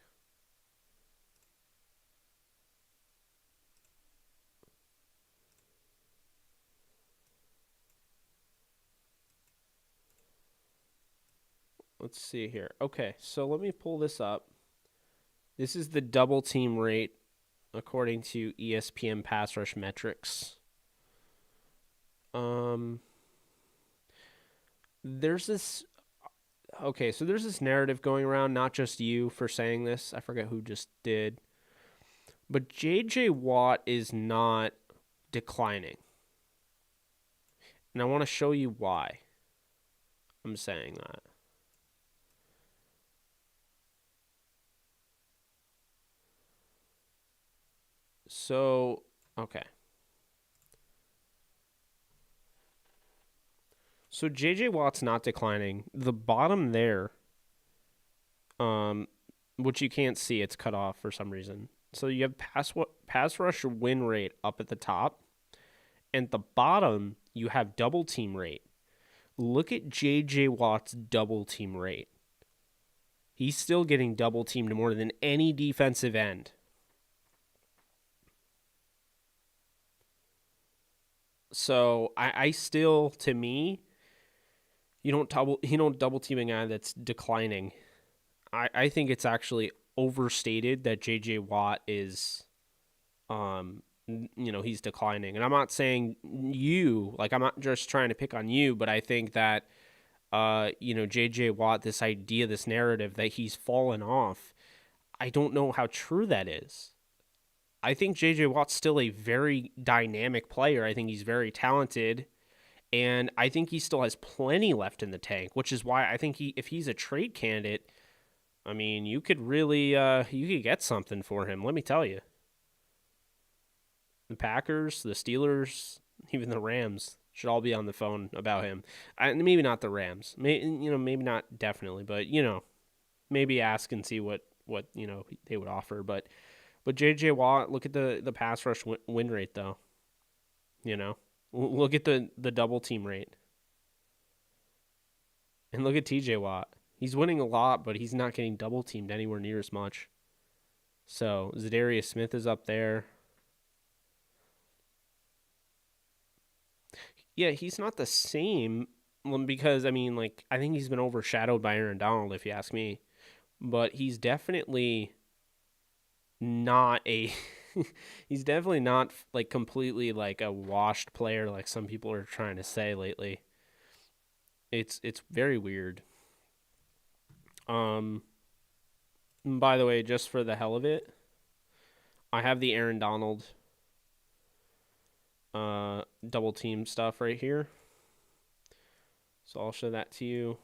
Let's see here. Okay, so let me pull this up. This is the double team rate according to ESPN pass rush metrics. Um there's this okay, so there's this narrative going around, not just you for saying this. I forget who just did. But JJ Watt is not declining. And I want to show you why I'm saying that. So, okay. So JJ Watt's not declining. The bottom there, um, which you can't see, it's cut off for some reason. So you have pass rush win rate up at the top, and at the bottom you have double team rate. Look at JJ Watt's double team rate. He's still getting double teamed more than any defensive end. So I still, to me, you don't double team a guy that's declining. I think it's actually overstated that JJ Watt is he's declining. And I'm not saying I'm not just trying to pick on you, but I think that JJ Watt, this idea, this narrative that he's fallen off, I don't know how true that is. I think JJ Watt's still a very dynamic player. I think he's very talented. And I think he still has plenty left in the tank, which is why I think if he's a trade candidate, I mean, you could really you could get something for him. Let me tell you, the Packers, the Steelers, even the Rams, Should all be on the phone about him. Maybe not the Rams. Maybe not definitely, but maybe ask and see what they would offer. But J.J. Watt, look at the pass rush win rate though. Look at the double team rate, and look at T.J. Watt. He's winning a lot, but he's not getting double teamed anywhere near as much. So Zadarius Smith is up there. Yeah, he's not the same because I think he's been overshadowed by Aaron Donald, if you ask me. But he's definitely not a he's definitely not like completely like a washed player like some people are trying to say lately. It's very weird. By the way, just for the hell of it, I have the Aaron Donald double team stuff right here. So I'll show that to you.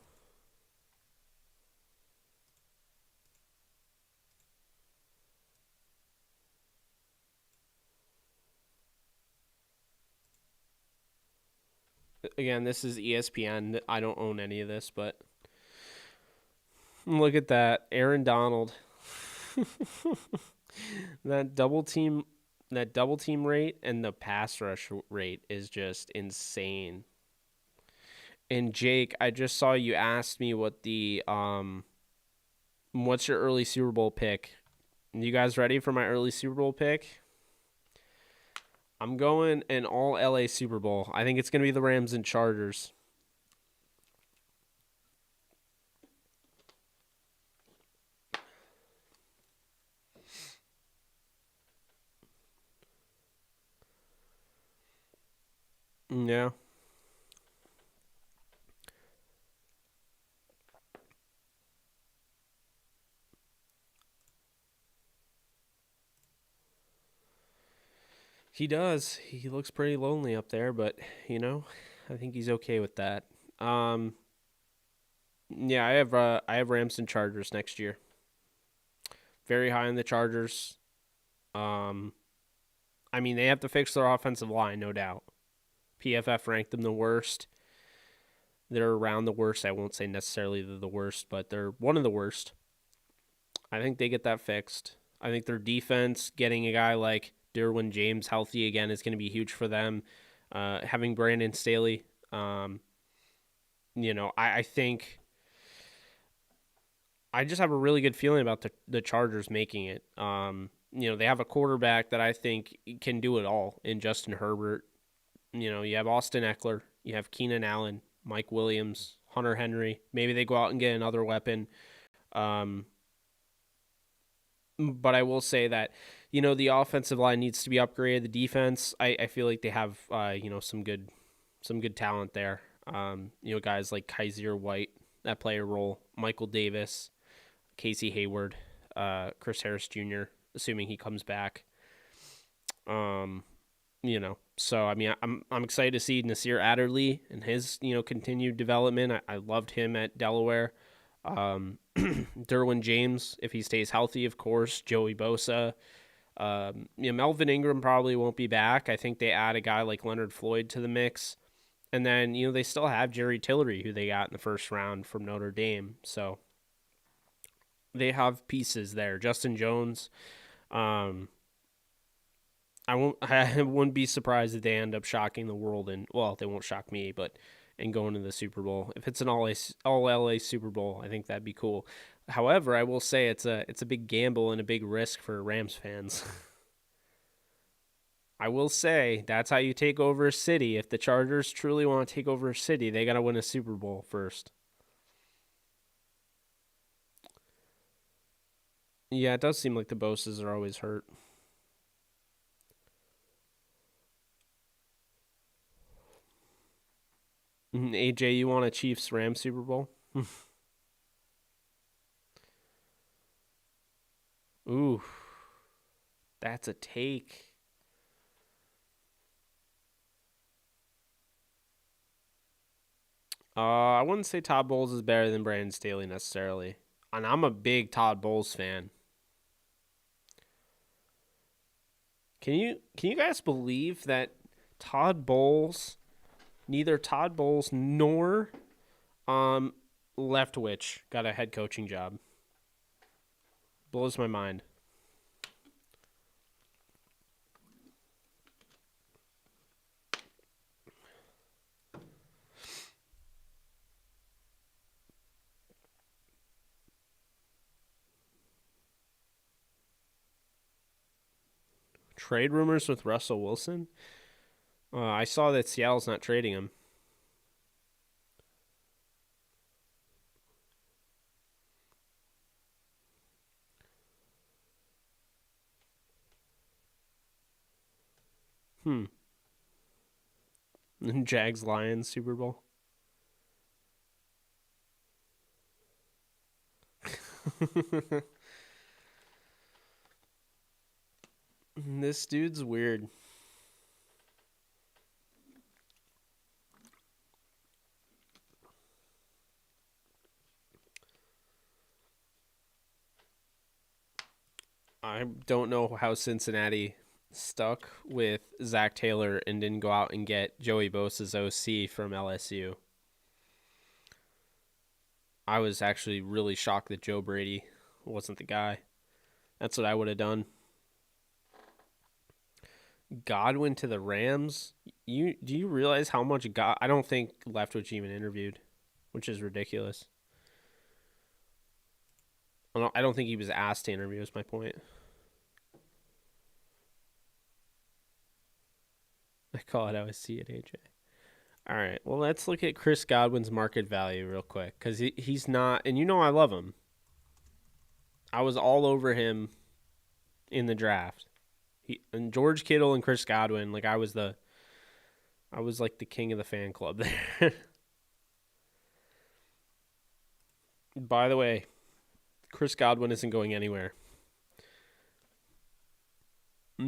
Again, this is ESPN. I don't own any of this, but look at that. Aaron Donald. that double team rate and the pass rush rate is just insane. And Jake, I just saw you asked me what the what's your early Super Bowl pick? You guys ready for my early Super Bowl pick? I'm going an all LA Super Bowl. I think it's going to be the Rams and Chargers. Yeah. He does. He looks pretty lonely up there, but I think he's okay with that. Yeah, I have Rams and Chargers next year. Very high on the Chargers. They have to fix their offensive line, no doubt. PFF ranked them the worst. They're around the worst. I won't say necessarily they're the worst, but they're one of the worst. I think they get that fixed. I think their defense, getting a guy like Derwin James healthy again is going to be huge for them. Having Brandon Staley, I think I just have a really good feeling about the Chargers making it. They have a quarterback that I think can do it all in Justin Herbert. You have Austin Eckler, you have Keenan Allen, Mike Williams, Hunter Henry. Maybe they go out and get another weapon. But I will say that, the offensive line needs to be upgraded. The defense, I feel like they have, some good talent there. Guys like Kaiser White that play a role, Michael Davis, Casey Hayward, Chris Harris Jr., assuming he comes back. So I'm excited to see Nasir Adderley and his continued development. I loved him at Delaware. Derwin James, if he stays healthy, of course. Joey Bosa. Melvin Ingram probably won't be back. I think they add a guy like Leonard Floyd to the mix. And then, they still have Jerry Tillery, who they got in the first round from Notre Dame. So they have pieces there. Justin Jones. I wouldn't be surprised if they end up shocking the world, and they won't shock me, but and going to the Super Bowl. If it's an all LA Super Bowl, I think that'd be cool. However, I will say it's a big gamble and a big risk for Rams fans. I will say that's how you take over a city. If the Chargers truly want to take over a city, they got to win a Super Bowl first. Yeah, it does seem like the Boses are always hurt. AJ, you want a Chiefs-Rams Super Bowl? Ooh, that's a take. I wouldn't say Todd Bowles is better than Brandon Staley necessarily. And I'm a big Todd Bowles fan. Can you guys believe that Todd Bowles Neither Todd Bowles nor Leftwich got a head coaching job. Blows my mind. Trade rumors with Russell Wilson? I saw that Seattle's not trading him. Jags Lions Super Bowl. This dude's weird. I don't know how Cincinnati stuck with Zach Taylor and didn't go out and get Joey Bosa's OC from LSU. I was actually really shocked that Joe Brady wasn't the guy. That's what I would have done. Godwin to the Rams. Do you realize how much I don't think Leftwich even interviewed, which is ridiculous. I don't think he was asked to interview, is my point. I call it how I see it, AJ. All right, well, let's look at Chris Godwin's market value real quick, because he's not, and I love him. I was all over him in the draft. And George Kittle and Chris Godwin, like I was like the king of the fan club there. By the way, Chris Godwin isn't going anywhere.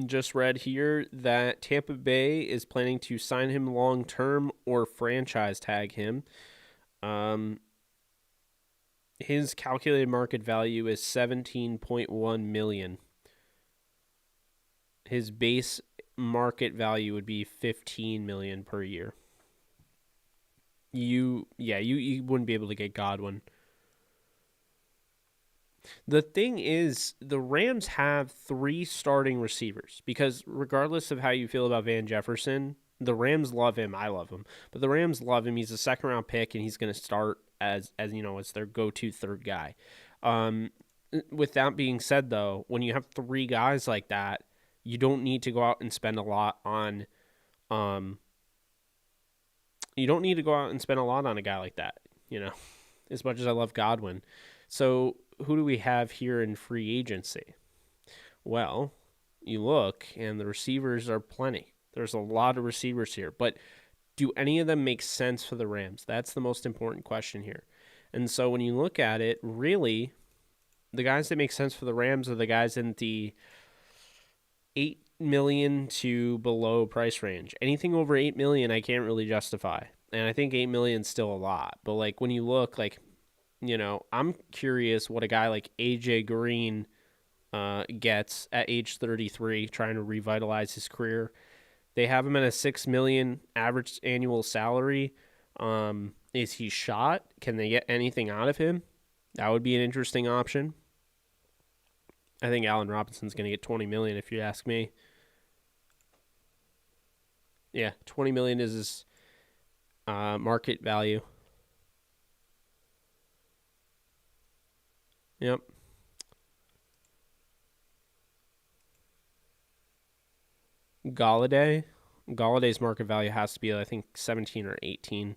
Just read here that Tampa Bay is planning to sign him long term or franchise tag him. His calculated market value is $17.1 million. His base market value would be $15 million per year. You wouldn't be able to get Godwin. The thing is, the Rams have 3 starting receivers because regardless of how you feel about Van Jefferson, the Rams love him. I love him, but the Rams love him. He's a second-round pick, and he's going to start as their go-to third guy. With that being said, though, when you have 3 guys like that, you don't need to go out and spend a lot on. You don't need to go out and spend a lot on a guy like that. As much as I love Godwin, so. Who do we have here in free agency? Well, you look, and the receivers are plenty. There's a lot of receivers here, but do any of them make sense for the Rams? That's the most important question here. And so when you look at it, really, the guys that make sense for the Rams are the guys in the $8 million to below price range. Anything over $8 million, I can't really justify. And I think $8 million is still a lot. But like when you look, like, I'm curious what a guy like AJ Green gets at age 33, trying to revitalize his career. They have him at a $6 million average annual salary. Is he shot? Can they get anything out of him? That would be an interesting option. I think Allen Robinson's going to get $20 million, if you ask me. Yeah, $20 million is his market value. Yep. Galladay's market value has to be, I think, 17 or 18.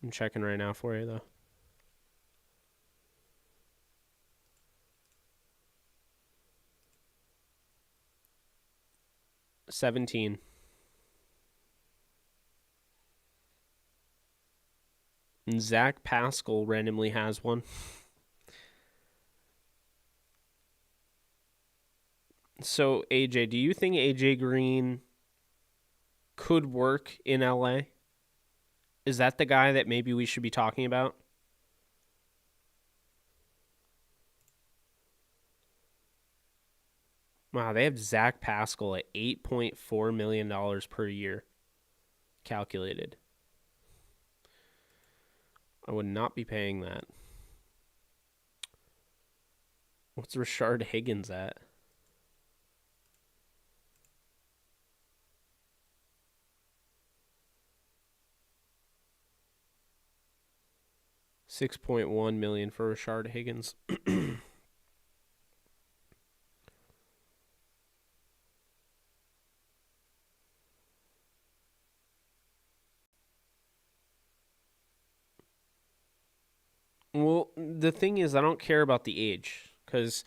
I'm checking right now for you, though. 17. And Zach Pascal randomly has one. So, AJ, do you think AJ Green could work in LA? Is that the guy that maybe we should be talking about? Wow, they have Zach Pascal at $8.4 million per year. calculated. I would not be paying that. What's Rashard Higgins at? $6.1 million for Rashard Higgins. Well, the thing is, I don't care about the age, because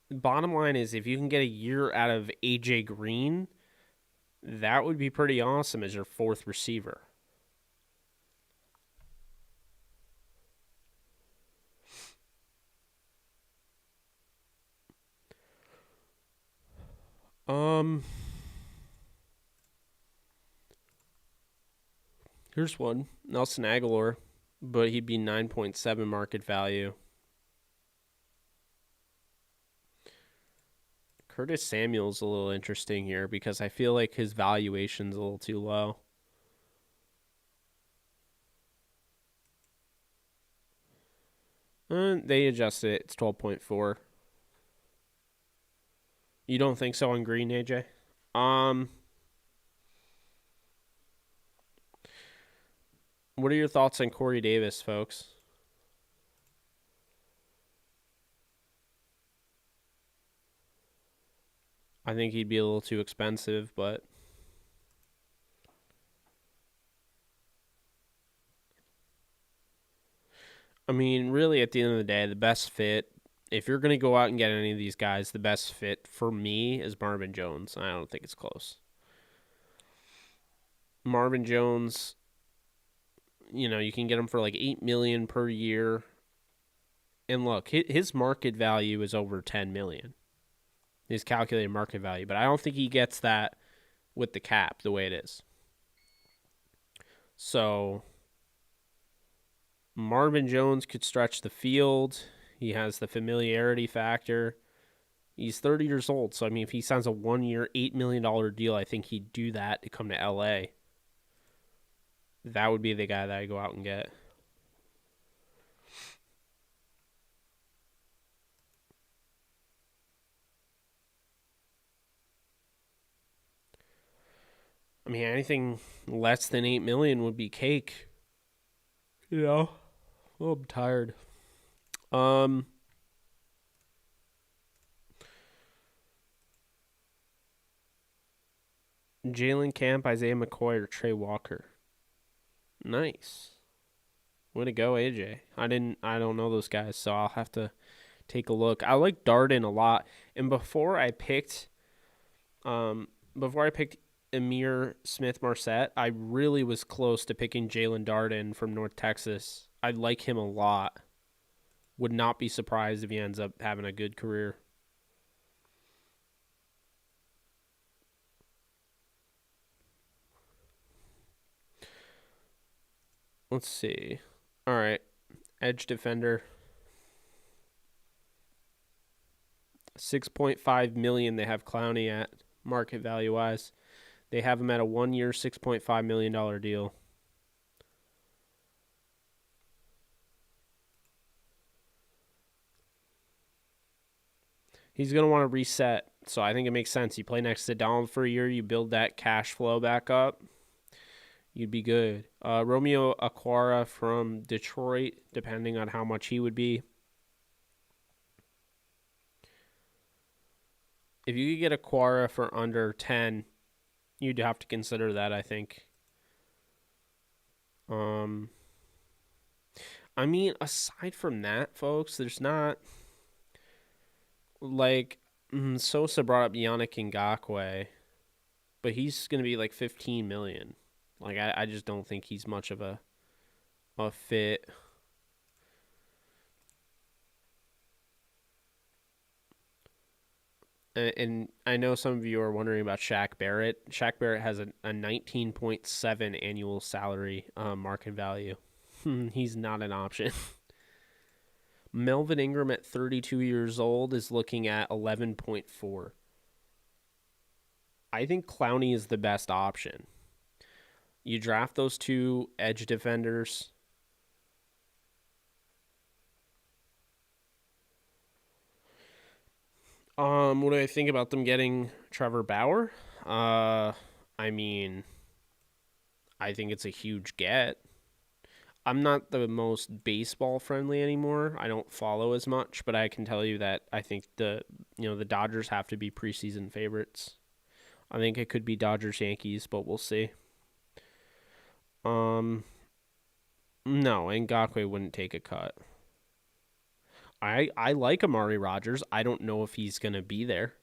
bottom line is, if you can get a year out of AJ Green, that would be pretty awesome as your fourth receiver. Here's one. Nelson Aguilar, but he'd be 9.7 market value. Curtis Samuel's a little interesting here because I feel like his valuation's a little too low. They adjusted it. It's 12.4. You don't think so on Green, AJ? What are your thoughts on Corey Davis, folks? I think he'd be a little too expensive, but I mean, really, at the end of the day, the best fit, if you're going to go out and get any of these guys, the best fit for me is Marvin Jones. I don't think it's close. Marvin Jones, you can get him for like $8 million per year. And look, his market value is over $10 million. His calculated market value, but I don't think he gets that with the cap the way it is. So Marvin Jones could stretch the field. He has the familiarity factor. He's 30 years old, so I mean, if he signs a 1-year, $8 million deal, I think he'd do that to come to LA. That would be the guy that I go out and get. I mean, anything less than $8 million would be cake. Oh, I'm tired. Jalen Camp, Isaiah McCoy, or Trey Walker. Nice. Way to go, AJ. I don't know those guys, so I'll have to take a look. I like Darden a lot. And before I picked Amir Smith-Marset, I really was close to picking Jalen Darden from North Texas. I like him a lot. Would not be surprised if he ends up having a good career. Let's see. All right. Edge defender. $6.5 million they have Clowney at market value wise. They have him at a 1-year, $6.5 million deal. He's going to want to reset, so I think it makes sense. You play next to Donald for a year, you build that cash flow back up, you'd be good. Romeo Aquara from Detroit, depending on how much he would be. If you could get Aquara for under 10, you'd have to consider that, I think. I mean, aside from that, folks, there's not... Like, Sosa brought up Yannick Ngakoue, but he's going to be like $15 million. Like, I just don't think he's much of a fit. And I know some of you are wondering about Shaq Barrett. Shaq Barrett has a 19.7 annual salary market value. He's not an option. Melvin Ingram at 32 years old is looking at 11.4. I think Clowney is the best option. You draft those two edge defenders. What do I think about them getting Trevor Bauer? Uh, I mean, I think it's a huge get. I'm not the most baseball friendly anymore. I don't follow as much, but I can tell you that I think the Dodgers have to be preseason favorites. I think it could be Dodgers Yankees, but we'll see. Um, no, Ngakwe wouldn't take a cut. I like Amari Rogers. I don't know if he's gonna be there.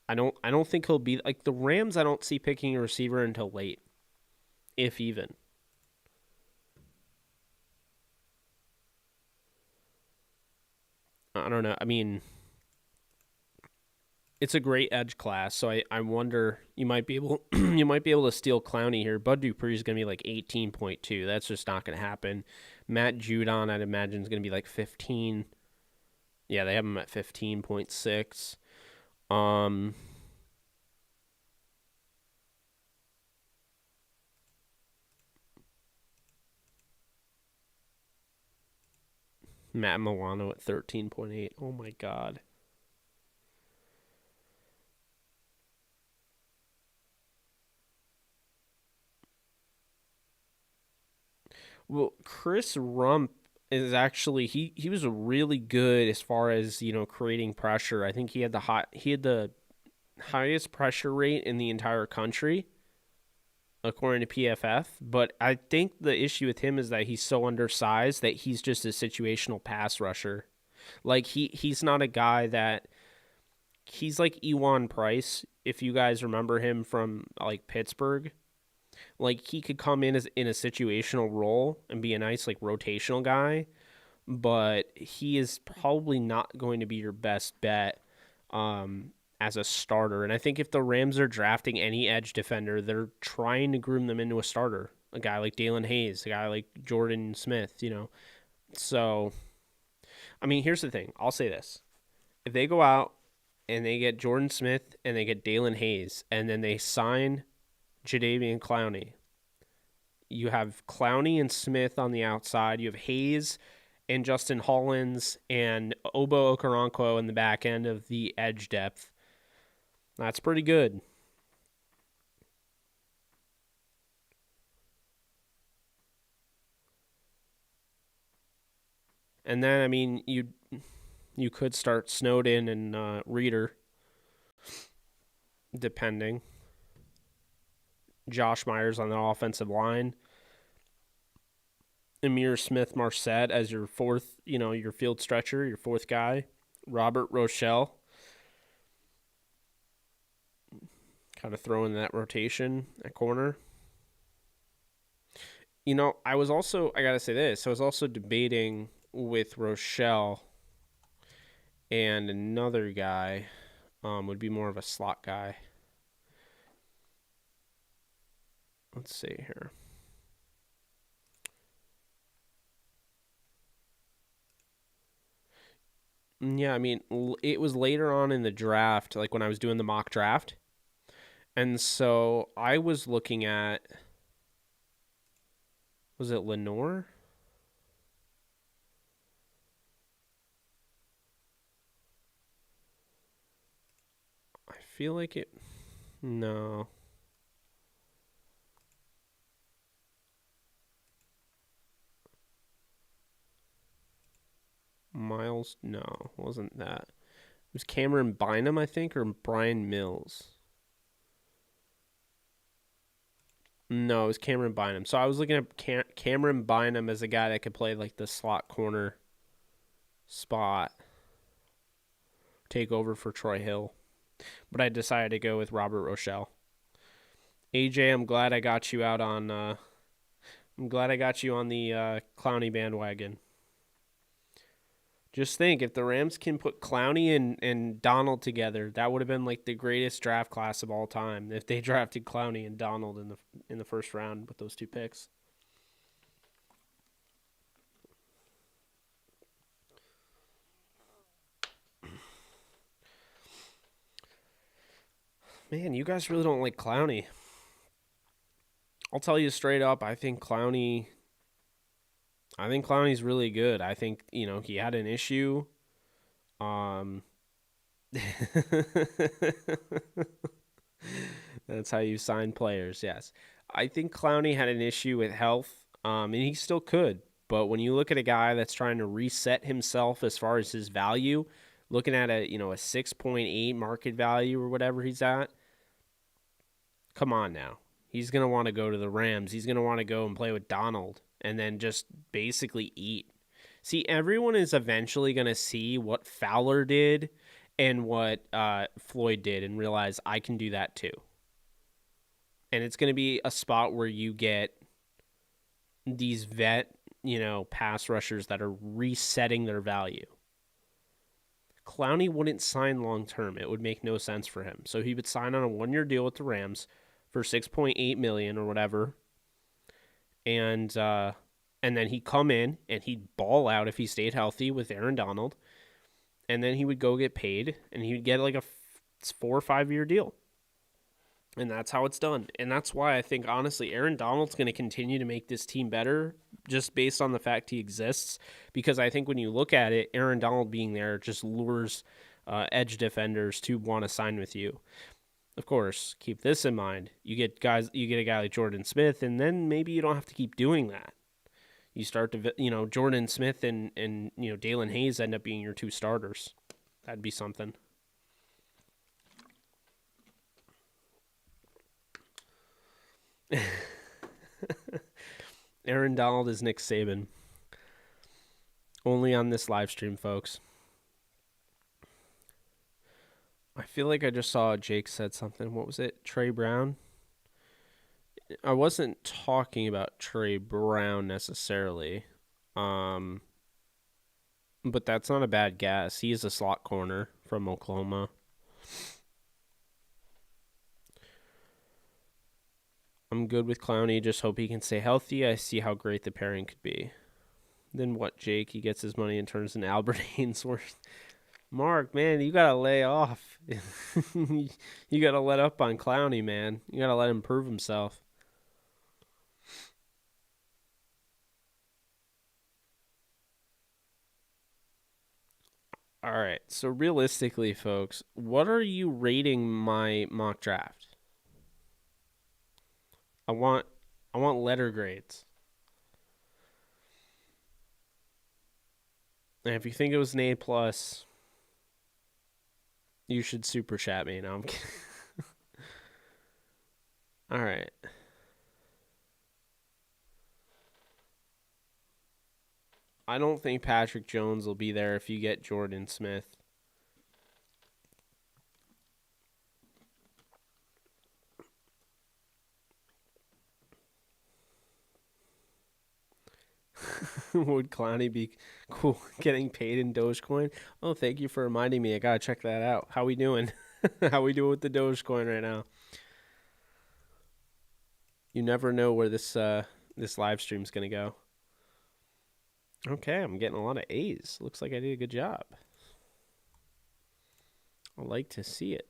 I don't think he'll be like the Rams. I don't see picking a receiver until late, if even. I don't know. I mean, it's a great edge class, so I wonder you might be able you might be able to steal Clowney here. Bud Dupree is gonna be like 18.2. That's just not gonna happen. Matt Judon, I'd imagine, is gonna be like 15. Yeah, they have him at 15.6. Um, Matt Milano at 13.8. Oh my God. Well, Chris Rump is actually he was really good as far as creating pressure. I think he had the highest pressure rate in the entire country according to PFF. But I think the issue with him is that he's so undersized that he's just a situational pass rusher. Like he's not a guy that he's like Ewan Price if you guys remember him from like Pittsburgh. Like he could come in as in a situational role and be a nice like rotational guy, but he is probably not going to be your best bet as a starter. And I think if the Rams are drafting any edge defender, they're trying to groom them into a starter. A guy like Dalen Hayes, a guy like Jordan Smith. So, I mean, here's the thing. I'll say this. If they go out and they get Jordan Smith and they get Dalen Hayes and then they sign Jadeveon Clowney, you have Clowney and Smith on the outside. You have Hayes and Justin Hollins and Obo Okoronkwo in the back end of the edge depth. That's pretty good. And then I mean you could start Snowden and Reader, depending. Josh Myers on the offensive line. Amir Smith Marset as your fourth, your field stretcher, your fourth guy. Robert Rochelle, kind of throwing that rotation at corner. I got to say this, I was also debating with Rochelle and another guy would be more of a slot guy. Let's see here. Yeah, I mean, it was later on in the draft, like when I was doing the mock draft. And so I was looking at, was it Lenore? I feel like it, no. Miles, no, wasn't that. It was Cameron Bynum, I think, or Brian Mills. No, it was Cameron Bynum. So I was looking at Cameron Bynum as a guy that could play like the slot corner spot, take over for Troy Hill. But I decided to go with Robert Rochelle. AJ, I'm glad I got you out on. I'm glad I got you on the Clowney bandwagon. Just think, if the Rams can put Clowney and Donald together, that would have been like the greatest draft class of all time. If they drafted Clowney and Donald in the first round with those two picks. Man, you guys really don't like Clowney. I'll tell you straight up, I think Clowney's really good. I think, he had an issue. Um, that's how you sign players, yes. I think Clowney had an issue with health, and he still could. But when you look at a guy that's trying to reset himself as far as his value, looking at a 6.8 market value or whatever he's at, come on now. He's going to want to go to the Rams. He's going to want to go and play with Donald and then just basically eat. See, everyone is eventually going to see what Fowler did and what Floyd did and realize I can do that too. And it's going to be a spot where you get these vet, pass rushers that are resetting their value. Clowney wouldn't sign long term. It would make no sense for him. So he would sign on a 1-year deal with the Rams for $6.8 million or whatever. And then he'd come in and he'd ball out if he stayed healthy with Aaron Donald. And then he would go get paid and he would get like a 4 or 5 year deal. And that's how it's done. And that's why I think, honestly, Aaron Donald's going to continue to make this team better just based on the fact he exists. Because I think when you look at it, Aaron Donald being there just lures edge defenders to want to sign with you. Of course, keep this in mind. You get a guy like Jordan Smith, and then maybe you don't have to keep doing that. You start to, Jordan Smith and Dalen Hayes end up being your 2 starters. That'd be something. Aaron Donald is Nick Saban. Only on this live stream, folks. I feel like I just saw Jake said something. What was it? Trey Brown? I wasn't talking about Trey Brown necessarily. But that's not a bad guess. He is a slot corner from Oklahoma. I'm good with Clowney. Just hope he can stay healthy. I see how great the pairing could be. Then what, Jake? He gets his money and turns into Albert Ainsworth. Mark, man, you got to lay off. You got to let up on Clowney, man. You got to let him prove himself. All right, so realistically, folks, what are you rating my mock draft? I want letter grades. And if you think it was an A+, you should super chat me. No, I'm kidding. All right. I don't think Patrick Jones will be there if you get Jordan Smith. Would Clowney be cool getting paid in Dogecoin? Oh, thank you for reminding me. I gotta check that out. How we doing? How we doing with the Dogecoin right now? You never know where this live stream's gonna go. Okay, I'm getting a lot of A's. Looks like I did a good job. I like to see it.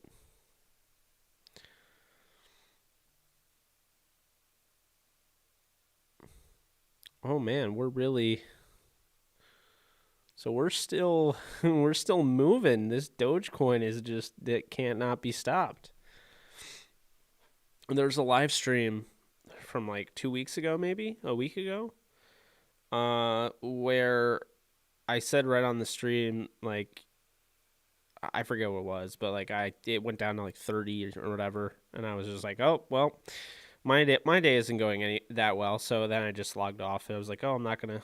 Oh man, we're still moving. This Dogecoin is just, it can't not be stopped. There's a live stream from like 2 weeks ago, maybe a week ago, where I said right on the stream, like, I forget what it was, but like it went down to like 30 or whatever, and I was just like, oh well, my day isn't going that well, so then I just logged off. I was like, oh, I'm not gonna.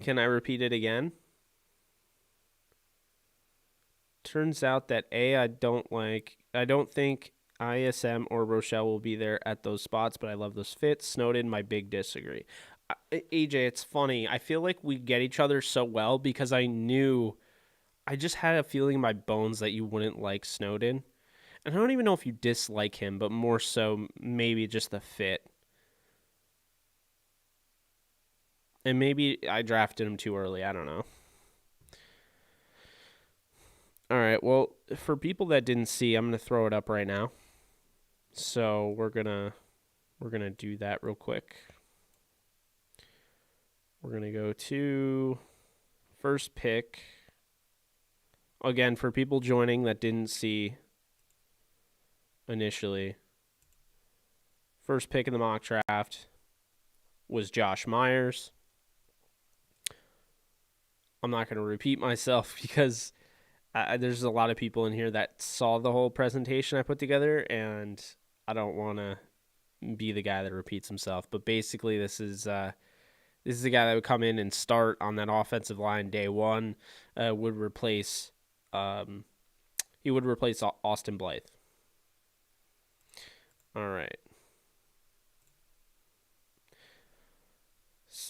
Can I repeat it again? Turns out that I don't think ISM or Rochelle will be there at those spots, but I love those fits. Snowden, my big disagree. AJ, it's funny. I feel like we get each other so well because I just had a feeling in my bones that you wouldn't like Snowden. And I don't even know if you dislike him, but more so maybe just the fit. And maybe I drafted him too early. I don't know. All right. Well, for people that didn't see, I'm gonna throw it up right now. So we're gonna do that real quick. We're gonna go to first pick. Again, for people joining that didn't see initially, first pick in the mock draft was Josh Myers. I'm not going to repeat myself because there's a lot of people in here that saw the whole presentation I put together, and I don't want to be the guy that repeats himself. But basically, this is a guy that would come in and start on that offensive line day one. Would replace he would replace Austin Blythe. All right.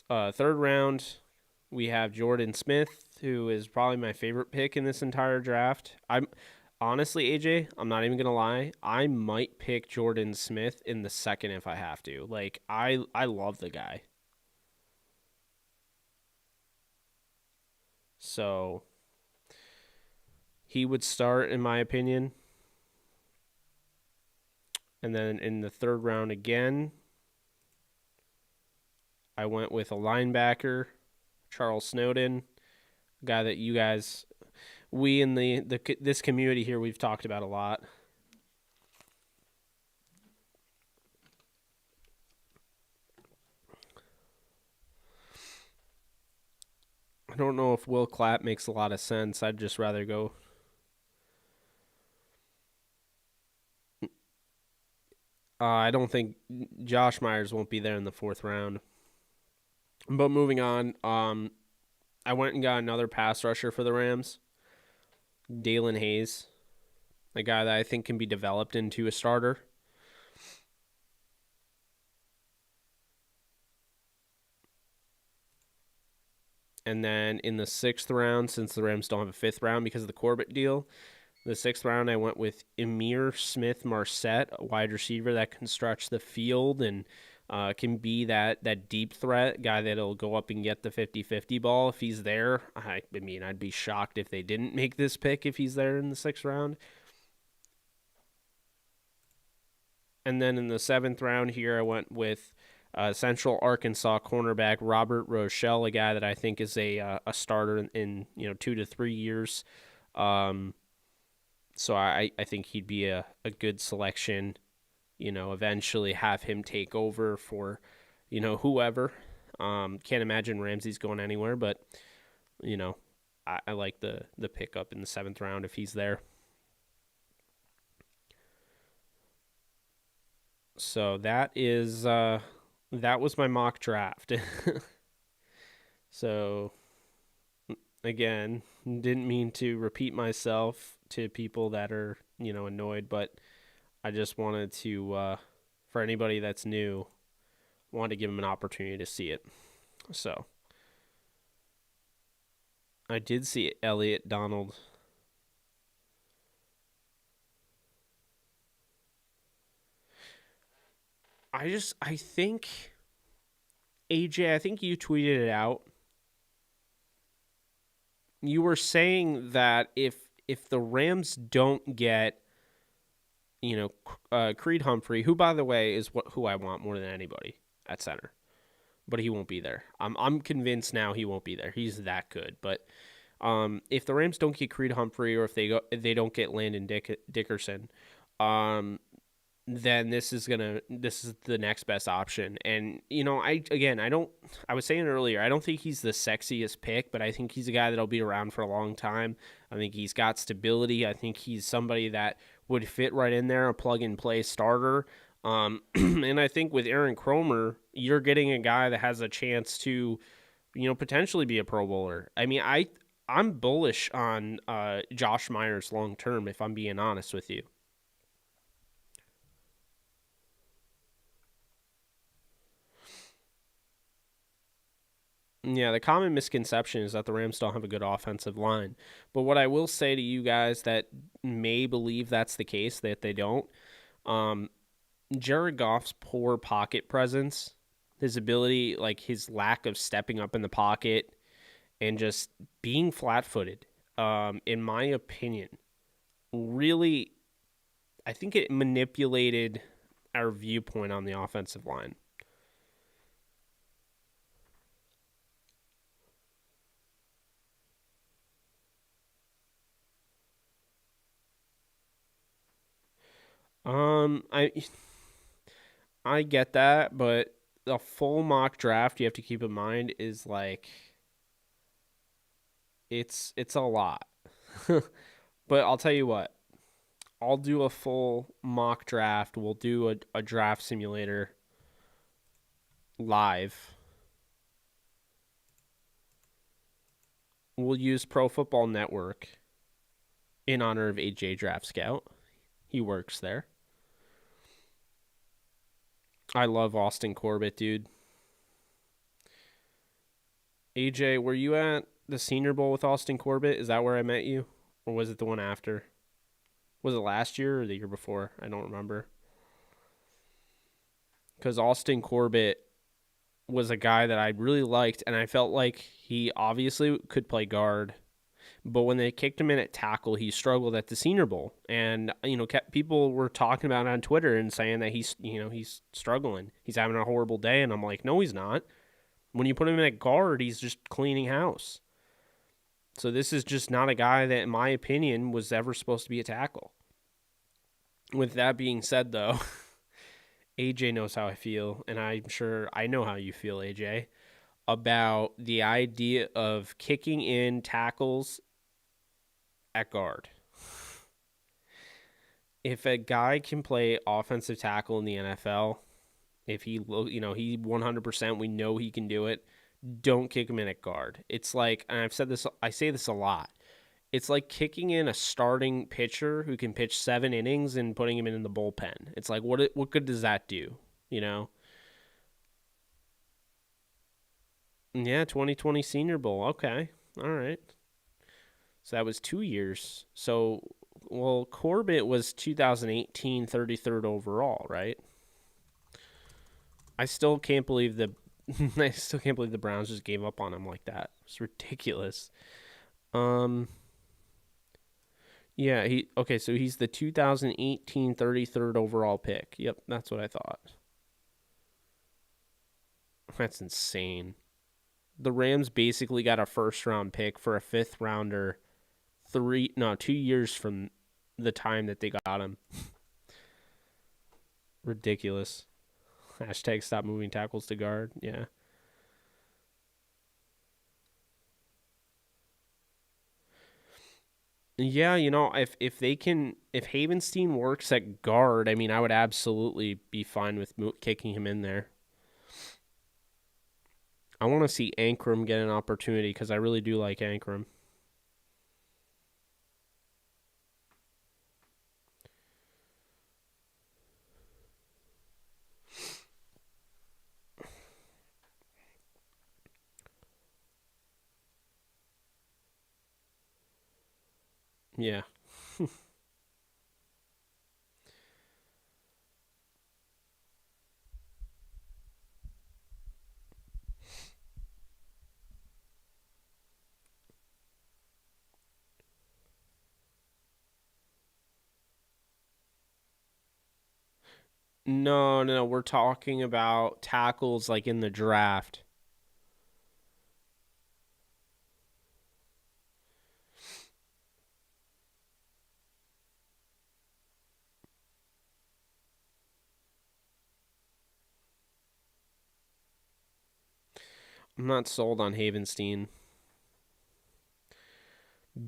Third round, we have Jordan Smith, who is probably my favorite pick in this entire draft. I'm honestly, AJ, I'm not even gonna lie, I might pick Jordan Smith in the second if I have to. Like, I love the guy. So he would start, in my opinion. And then in the third round again, I went with a linebacker, Charles Snowden, a guy that you guys, we in this community here, we've talked about a lot. I don't know if Will Clapp makes a lot of sense. I'd just rather go. I don't think Josh Myers won't be there in the fourth round. But moving on, I went and got another pass rusher for the Rams, Dalen Hayes, a guy that I think can be developed into a starter. And then in the sixth round, since the Rams don't have a fifth round because of the Corbett deal, the sixth round I went with Emir Smith-Marset, a wide receiver that can stretch the field and can be that deep threat guy that'll go up and get the 50-50 ball if he's there. I mean, I'd be shocked if they didn't make this pick if he's there in the sixth round. And then in the seventh round here, I went with Central Arkansas cornerback Robert Rochelle, a guy that I think is a starter in 2 to 3 years. So I think he'd be a good selection. Eventually have him take over for, whoever. Can't imagine Ramsey's going anywhere, but I like the pickup in the seventh round if he's there. So that was my mock draft. So again, didn't mean to repeat myself to people that are, annoyed, but I just wanted to, for anybody that's new, wanted to give them an opportunity to see it. So I did see Elliot Donald. I think, AJ, I think you tweeted it out. You were saying that if the Rams don't get, Creed Humphrey, who, by the way, is who I want more than anybody at center, but he won't be there. I'm convinced now he won't be there. He's that good. But if the Rams don't get Creed Humphrey, or if they don't get Landon Dickerson, then this is the next best option. And I was saying earlier, I don't think he's the sexiest pick, but I think he's a guy that'll be around for a long time. I think he's got stability. I think he's somebody that would fit right in there, a plug and play starter. And I think with Aaron Cromer, you're getting a guy that has a chance to, potentially be a Pro Bowler. I mean, I'm bullish on Josh Myers long term, if I'm being honest with you. Yeah, the common misconception is that the Rams don't have a good offensive line. But what I will say to you guys that may believe that's the case, that they don't, Jared Goff's poor pocket presence, his ability, like his lack of stepping up in the pocket and just being flat-footed. in my opinion, really, I think it manipulated our viewpoint on the offensive line. I get that, but the full mock draft you have to keep in mind is like it's a lot. But I'll tell you what, I'll do a full mock draft. We'll do a draft simulator live. We'll use Pro Football Network in honor of AJ Draft Scout. He works there. I love Austin Corbett, dude. AJ, were you at the Senior Bowl with Austin Corbett? Is that where I met you? Or was it the one after? Was it last year or the year before? I don't remember. Because Austin Corbett was a guy that I really liked, and I felt like he obviously could play guard. But when they kicked him in at tackle, he struggled at the Senior Bowl, and people were talking about it on Twitter and saying that he's struggling, he's having a horrible day, and I'm like, no, he's not. When you put him in at guard, he's just cleaning house. So this is just not a guy that, in my opinion, was ever supposed to be a tackle. With that being said, though, AJ knows how I feel, and I'm sure I know how you feel, AJ, about the idea of kicking in tackles at guard. If a guy can play offensive tackle in the NFL, if he 100%, we know he can do it, don't kick him in at guard. It's like, and I say this a lot, it's like kicking in a starting pitcher who can pitch 7 innings and putting him in the bullpen. It's like, what good does that do? Yeah, 2020 Senior Bowl. Okay. All right. So that was 2 years. So, well, Corbett was 2018 33rd overall, right? I still can't believe the Browns just gave up on him like that. It's ridiculous. Yeah, so he's the 2018 33rd overall pick. Yep, that's what I thought. That's insane. The Rams basically got a first round pick for a 5th rounder 2 years from the time that they got him. Ridiculous. Hashtag stop moving tackles to guard. Yeah. Yeah, if Havenstein works at guard, I mean, I would absolutely be fine with kicking him in there. I want to see Ankrum get an opportunity because I really do like Ankrum. Yeah. No. We're talking about tackles like in the draft. I'm not sold on Havenstein.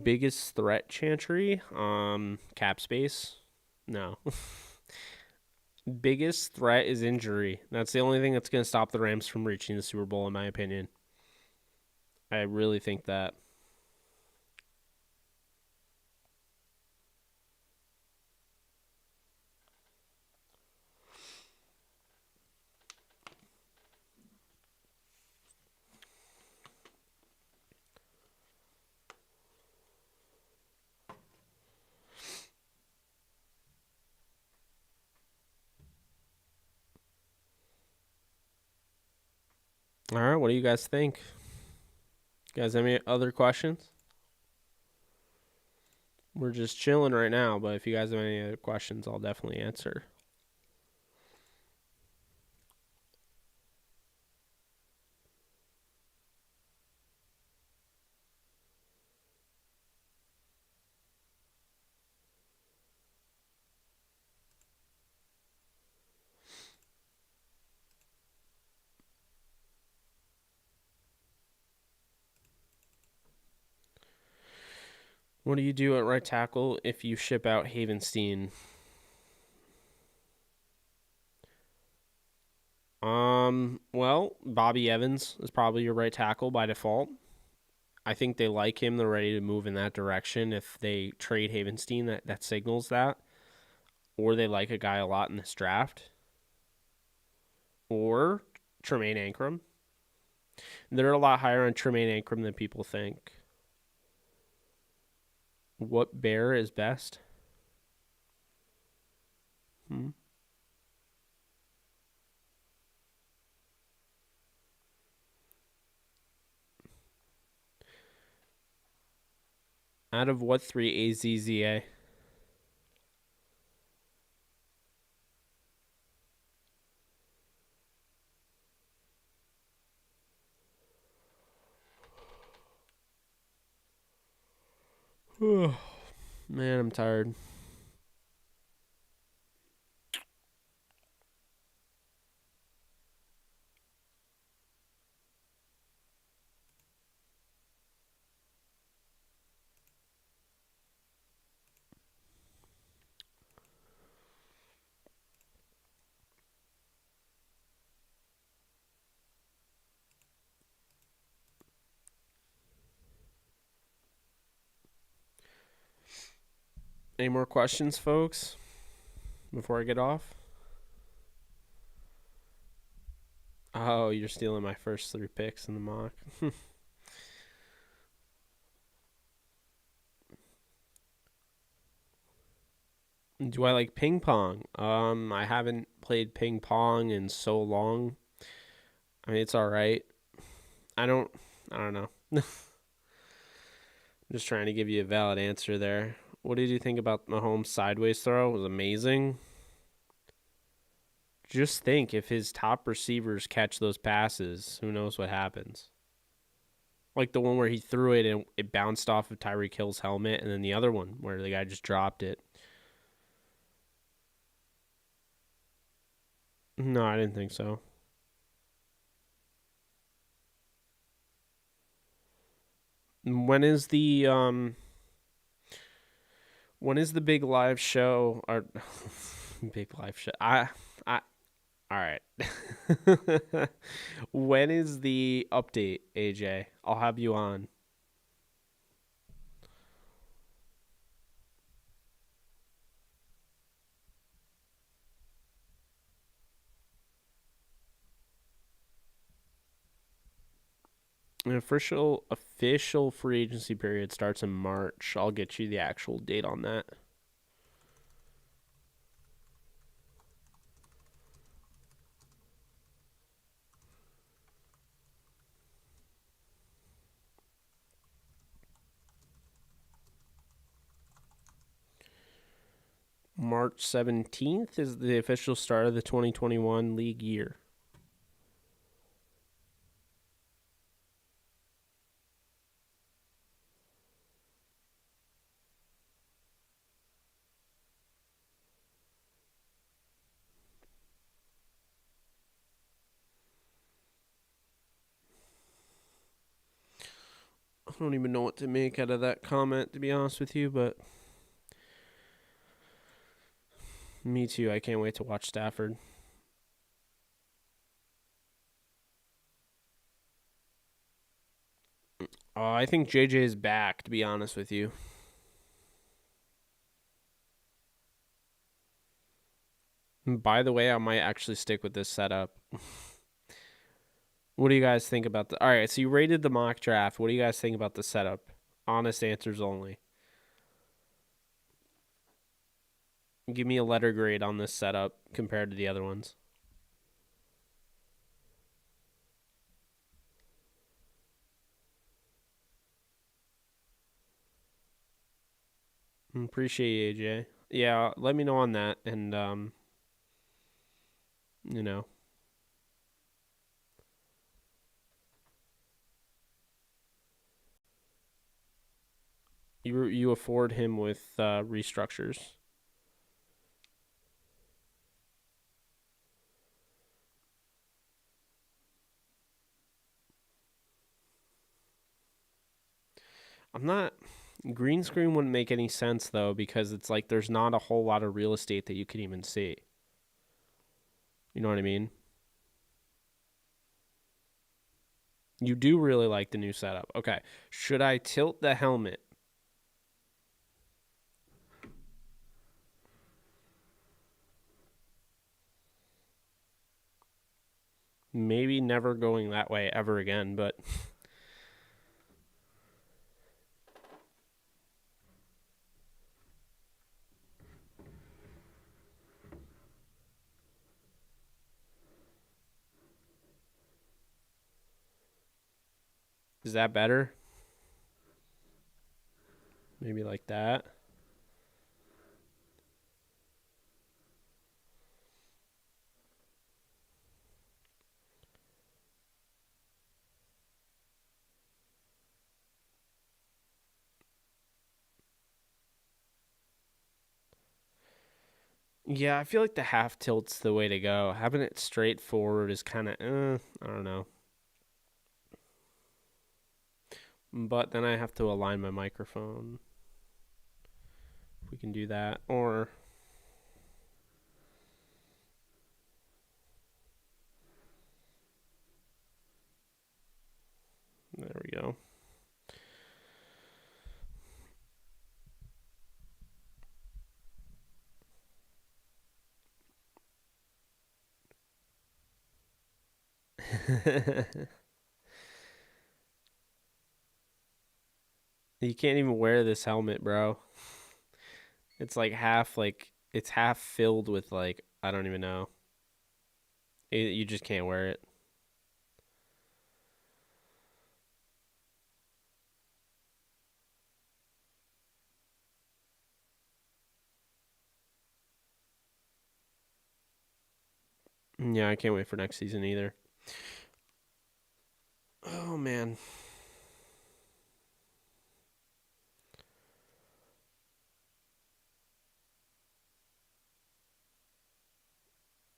Biggest threat chantry? Cap space? No. Biggest threat is injury. That's the only thing that's going to stop the Rams from reaching the Super Bowl, in my opinion. I really think that. All right, what do you guys think? You guys have any other questions? We're just chilling right now, but if you guys have any other questions, I'll definitely answer. What do you do at right tackle if you ship out Havenstein? Well, Bobby Evans is probably your right tackle by default. I think they like him. They're ready to move in that direction. If they trade Havenstein, that signals that. Or they like a guy a lot in this draft. Or Tremaine Ankrum. They're a lot higher on Tremaine Ankrum than people think. What bear is best? Out of what three AZZA? Man, I'm tired. Any more questions, folks, before I get off? Oh, you're stealing my first 3 picks in the mock. Do I like ping pong? I haven't played ping pong in so long. I mean, it's all right. I don't know. I'm just trying to give you a valid answer there. What did you think about Mahomes' sideways throw? It was amazing. Just think, if his top receivers catch those passes, who knows what happens? Like the one where he threw it and it bounced off of Tyreek Hill's helmet, and then the other one where the guy just dropped it. No, I didn't think so. When is the big live show or big live show? All right. When is the update, AJ? I'll have you on. An official free agency period starts in March. I'll get you the actual date on that. March 17th is the official start of the 2021 league year. I don't even know what to make out of that comment, to be honest with you, but me too. I can't wait to watch Stafford. I think JJ is back, to be honest with you. By the way, I might actually stick with this setup. What do you guys think about the... All right, so you rated the mock draft. What do you guys think about the setup? Honest answers only. Give me a letter grade on this setup compared to the other ones. Appreciate you, AJ. Yeah, let me know on that, and you know, you afford him with restructures. I'm not. Green screen wouldn't make any sense though because it's like there's not a whole lot of real estate that you can even see. You know what I mean? You do really like the new setup. Okay. Should I tilt the helmet? Maybe never going that way ever again, but is that better? Maybe like that. Yeah, I feel like the half tilt's the way to go. Having it straight forward is kind of, I don't know. But then I have to align my microphone. If we can do that. Or, there we go. You can't even wear this helmet, bro. It's it's half filled with like I don't even know. You just can't wear it. Yeah, I can't wait for next season either. Oh man.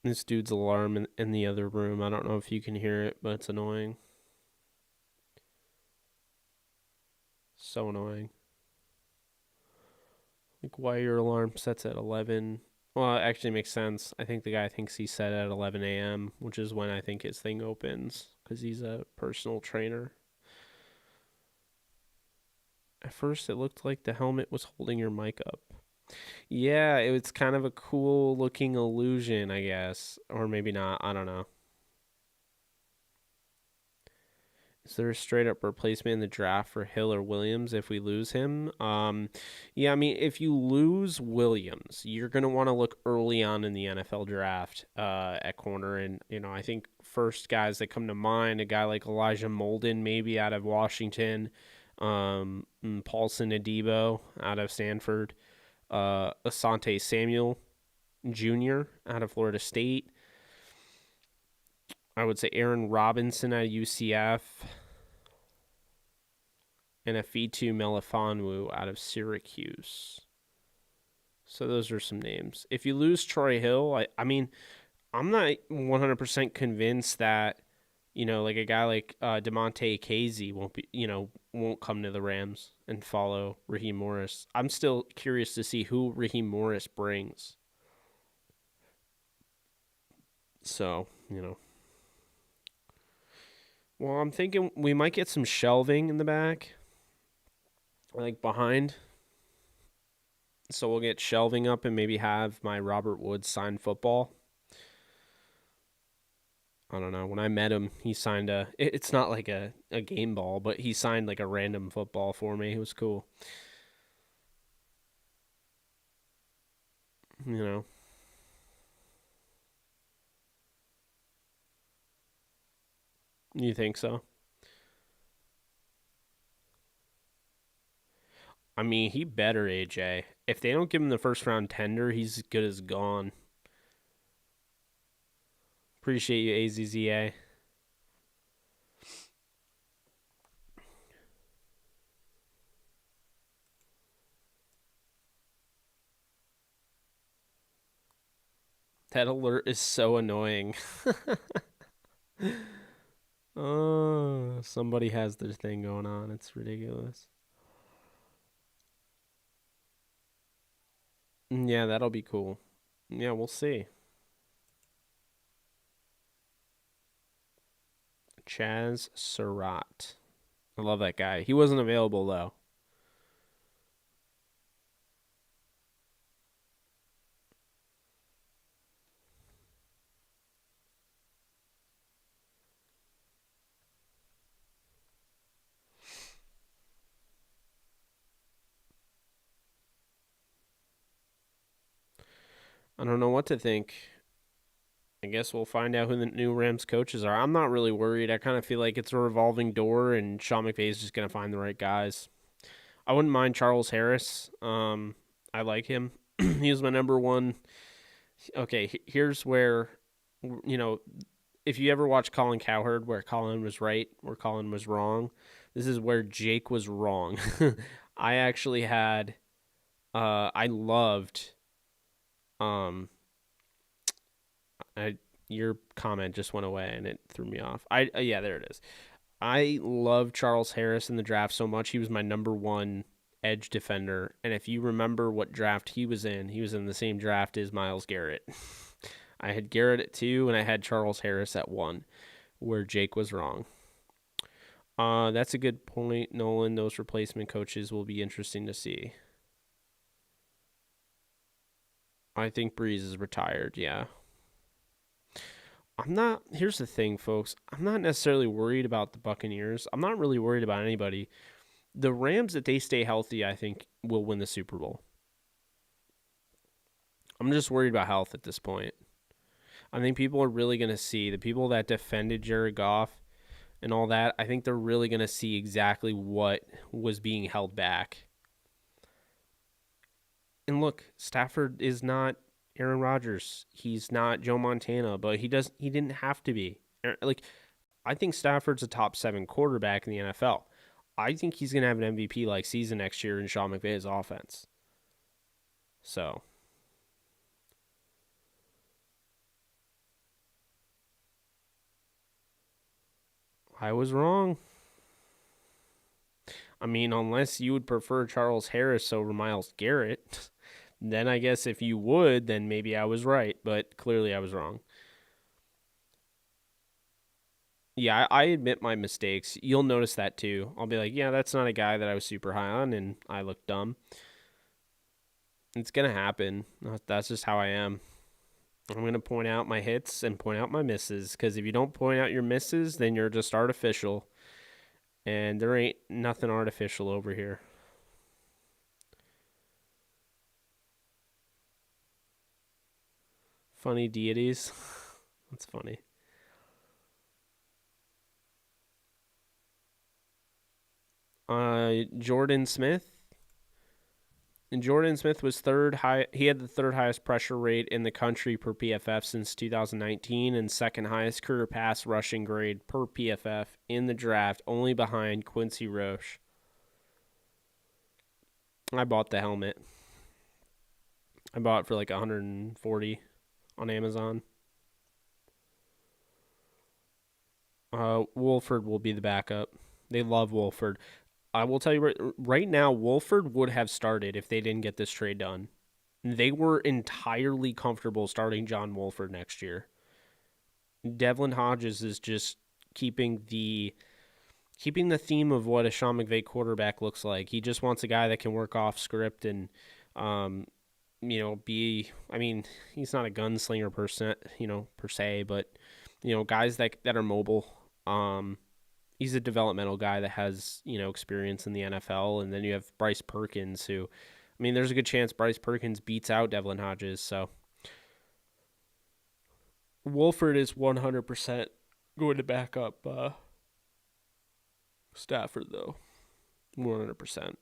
This dude's alarm in the other room. I don't know if you can hear it, but it's annoying. So annoying. Like why your alarm sets at 11. Well, it actually makes sense. I think the guy thinks he set at 11 a.m., which is when I think his thing opens because he's a personal trainer. At first, it looked like the helmet was holding your mic up. Yeah, it was kind of a cool looking illusion, I guess. Or maybe not. I don't know. Is there a straight up replacement in the draft for Hill or Williams if we lose him? Yeah, I mean, if you lose Williams, you're going to want to look early on in the NFL draft at corner. And, I think first guys that come to mind, a guy like Elijah Molden, maybe out of Washington, Paulson Adebo out of Stanford, Asante Samuel Jr. out of Florida State. I would say Aaron Robinson at UCF and Afitu Melifonwu out of Syracuse. So those are some names. If you lose Troy Hill, I mean, I'm not 100% convinced that, like a guy like DeMonte Casey won't come to the Rams and follow Raheem Morris. I'm still curious to see who Raheem Morris brings. So, Well, I'm thinking we might get some shelving in the back, like behind. So we'll get shelving up and maybe have my Robert Woods sign football. I don't know. When I met him, he signed it's not like a game ball, but he signed like a random football for me. It was cool. You know, you think so? I mean, he better, AJ. If they don't give him the first round tender, he's as good as gone. Appreciate you, AZZA. That alert is so annoying. Oh, somebody has their thing going on. It's ridiculous. Yeah, that'll be cool. Yeah, we'll see. Chaz Surratt. I love that guy. He wasn't available, though. I don't know what to think. I guess we'll find out who the new Rams coaches are. I'm not really worried. I kind of feel like it's a revolving door, and Sean McVay is just going to find the right guys. I wouldn't mind Charles Harris. I like him. He was my number one. Okay, here's where, you know, if you ever watch Colin Cowherd, where Colin was right, where Colin was wrong, this is where Jake was wrong. I actually had, I loved, um, your comment just went away and it threw me off. Yeah, there it is. I love Charles Harris in the draft so much. He was my number one edge defender. And if you remember what draft he was in the same draft as Myles Garrett. I had Garrett at 2 and I had Charles Harris at 1, where Jake was wrong. That's a good point, Nolan. Those replacement coaches will be interesting to see. I think Breeze is retired, yeah. Here's the thing, folks. I'm not necessarily worried about the Buccaneers. I'm not really worried about anybody. The Rams, if they stay healthy, I think will win the Super Bowl. I'm just worried about health at this point. I think people are really going to see the people that defended Jared Goff and all that. I think they're really going to see exactly what was being held back. And look, Stafford is not Aaron Rodgers. He's not Joe Montana, but he didn't have to be. Like, I think Stafford's a top 7 quarterback in the NFL. I think he's going to have an MVP like season next year in Sean McVay's offense. So, I was wrong. I mean, unless you would prefer Charles Harris over Myles Garrett, then I guess if you would, then maybe I was right, but clearly I was wrong. Yeah, I admit my mistakes. You'll notice that too. I'll be like, yeah, that's not a guy that I was super high on, and I look dumb. It's going to happen. That's just how I am. I'm going to point out my hits and point out my misses, because if you don't point out your misses, then you're just artificial. And there ain't nothing artificial over here. Funny deities. That's funny. Jordan Smith. And Jordan Smith was third high. He had the third highest pressure rate in the country per PFF since 2019, and second highest career pass rushing grade per PFF in the draft, only behind Quincy Roche. I bought the helmet. I bought it for like 140 on Amazon. Wolford will be the backup. They love Wolford. I will tell you right now, Wolford would have started if they didn't get this trade done. They were entirely comfortable starting John Wolford next year. Devlin Hodges is just keeping the theme of what a Sean McVay quarterback looks like. He just wants a guy that can work off script and, be. I mean, he's not a gunslinger per se, but guys that are mobile. He's a developmental guy that has, experience in the NFL. And then you have Bryce Perkins, who, I mean, there's a good chance Bryce Perkins beats out Devlin Hodges. So Wolford is 100% going to back up Stafford, though. 100%.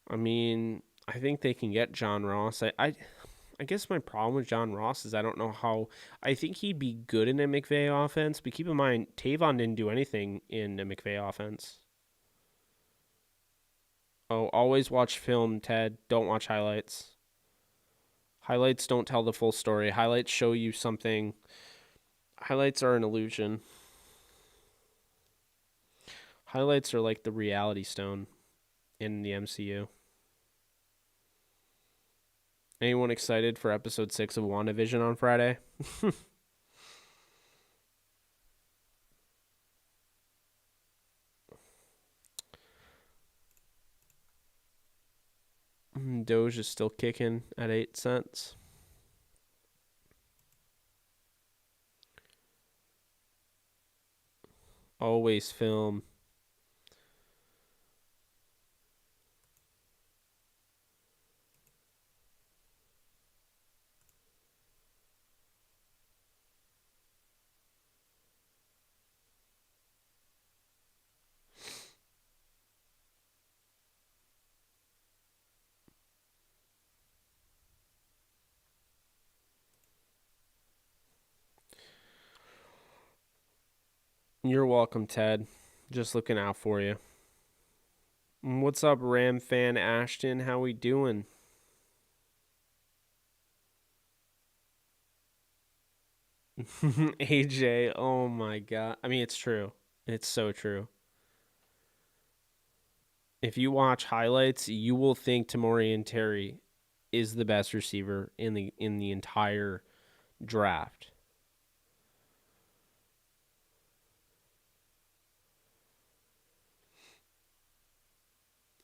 I mean, I think they can get John Ross. I guess my problem with John Ross is I don't know how. I think he'd be good in a McVay offense, but keep in mind, Tavon didn't do anything in a McVay offense. Oh, always watch film, Ted. Don't watch highlights. Highlights don't tell the full story. Highlights show you something. Highlights are an illusion. Highlights are like the reality stone in the MCU. Anyone excited for episode 6 of WandaVision on Friday? Doge is still kicking at 8 cents. Always film. You're welcome, Ted. Just looking out for you. What's up, Ram fan Ashton? How we doing? AJ, oh my god. I mean, it's true. It's so true. If you watch highlights, you will think Tamori Terry is the best receiver in the entire draft.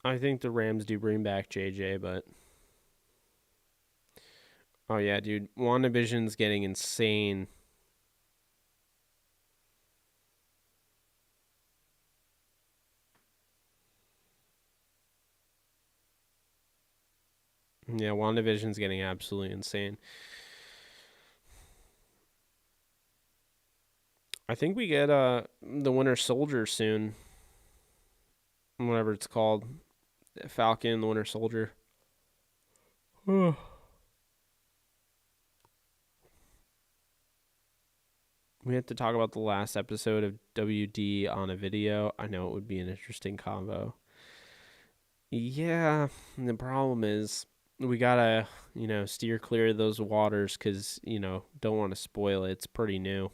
I think the Rams do bring back JJ, but oh yeah, dude, WandaVision's getting insane. Yeah, WandaVision's getting absolutely insane. I think we get the Winter Soldier soon. Whatever it's called. Falcon, the Winter Soldier. We have to talk about the last episode of WD on a video. I know it would be an interesting combo. Yeah, the problem is we gotta, steer clear of those waters because, don't want to spoil it. It's pretty new.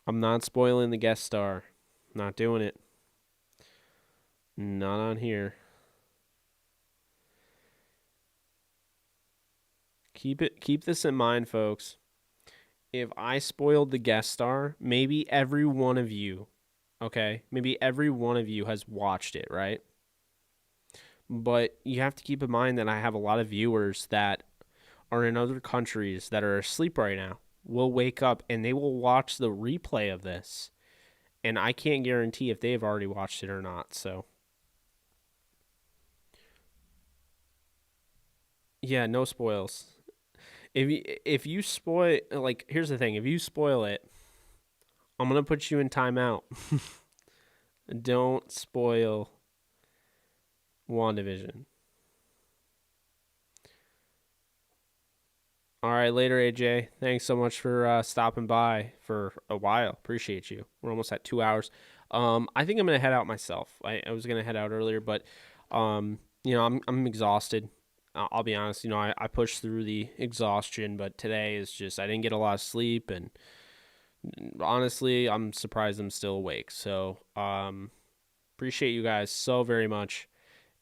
I'm not spoiling the guest star. Not doing it. Not on here. Keep this in mind, folks. If I spoiled the guest star, maybe every one of you, okay? Maybe every one of you has watched it, right? But you have to keep in mind that I have a lot of viewers that are in other countries that are asleep right now. Will wake up and they will watch the replay of this. And I can't guarantee if they've already watched it or not. So, yeah, no spoils. If you spoil, like, here's the thing: if you spoil it, I'm gonna put you in timeout. Don't spoil WandaVision. All right, later, AJ. Thanks so much for stopping by for a while. Appreciate you. We're almost at 2 hours. I think I'm gonna head out myself. I was gonna head out earlier, but I'm exhausted. I'll be honest. I pushed through the exhaustion, but today is just I didn't get a lot of sleep, and honestly, I'm surprised I'm still awake. So, appreciate you guys so very much.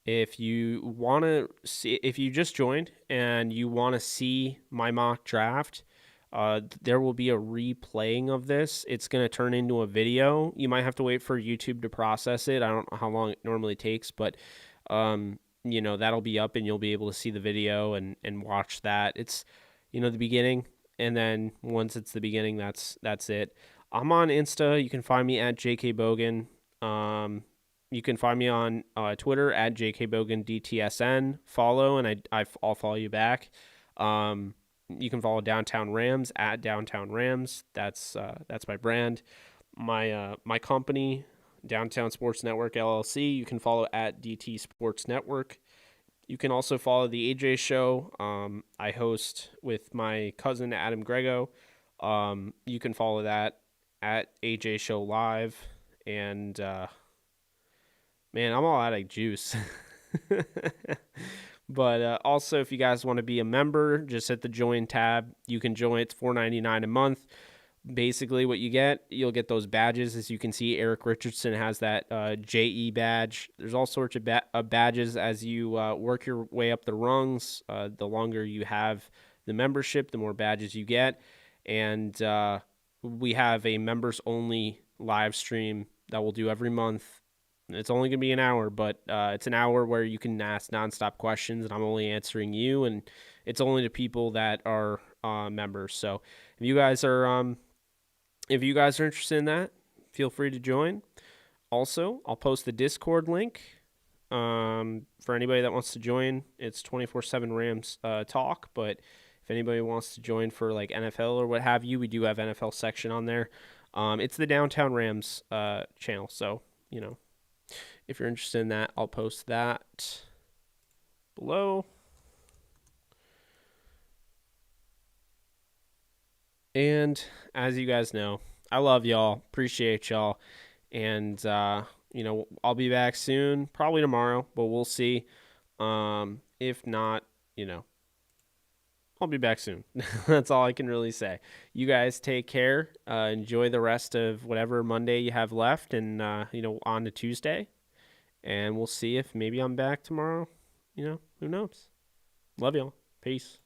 If you want to see, if you just joined and you want to see my mock draft, there will be a replaying of this. It's going to turn into a video. You might have to wait for YouTube to process it. I don't know how long it normally takes, but that'll be up and you'll be able to see the video and watch that. It's the beginning, and then once it's the beginning, that's it. I'm on Insta. You can find me at JKBogan. You can find me on Twitter at JKBoganDTSN. Follow, and I'll follow you back. You can follow Downtown Rams at Downtown Rams. That's my brand. My company, Downtown Sports Network LLC. You can follow at DT Sports Network. You can also follow the AJ Show. I host with my cousin Adam Grego. You can follow that at AJ Show Live. And man, I'm all out of juice. But also, if you guys want to be a member, just hit the join tab. You can join. It's $4.99 a month. Basically, what you'll get those badges. As you can see, Eric Richardson has that JE badge. There's all sorts of badges as you work your way up the rungs. The longer you have the membership, the more badges you get. And we have a members-only live stream that we'll do every month. It's only going to be an hour, but it's an hour where you can ask nonstop questions, and I'm only answering you, and it's only to people that are members. So if you guys are interested in that, feel free to join. Also, I'll post the Discord link for anybody that wants to join. It's 24/7 Rams talk, but if anybody wants to join for like NFL or what have you, we do have NFL section on there. It's the Downtown Rams channel, so if you're interested in that, I'll post that below. And as you guys know, I love y'all, appreciate y'all, and I'll be back soon, probably tomorrow, but we'll see. If not, I'll be back soon. That's all I can really say. You guys take care. Enjoy the rest of whatever Monday you have left, and on to Tuesday. And we'll see if maybe I'm back tomorrow. Who knows? Love y'all. Peace.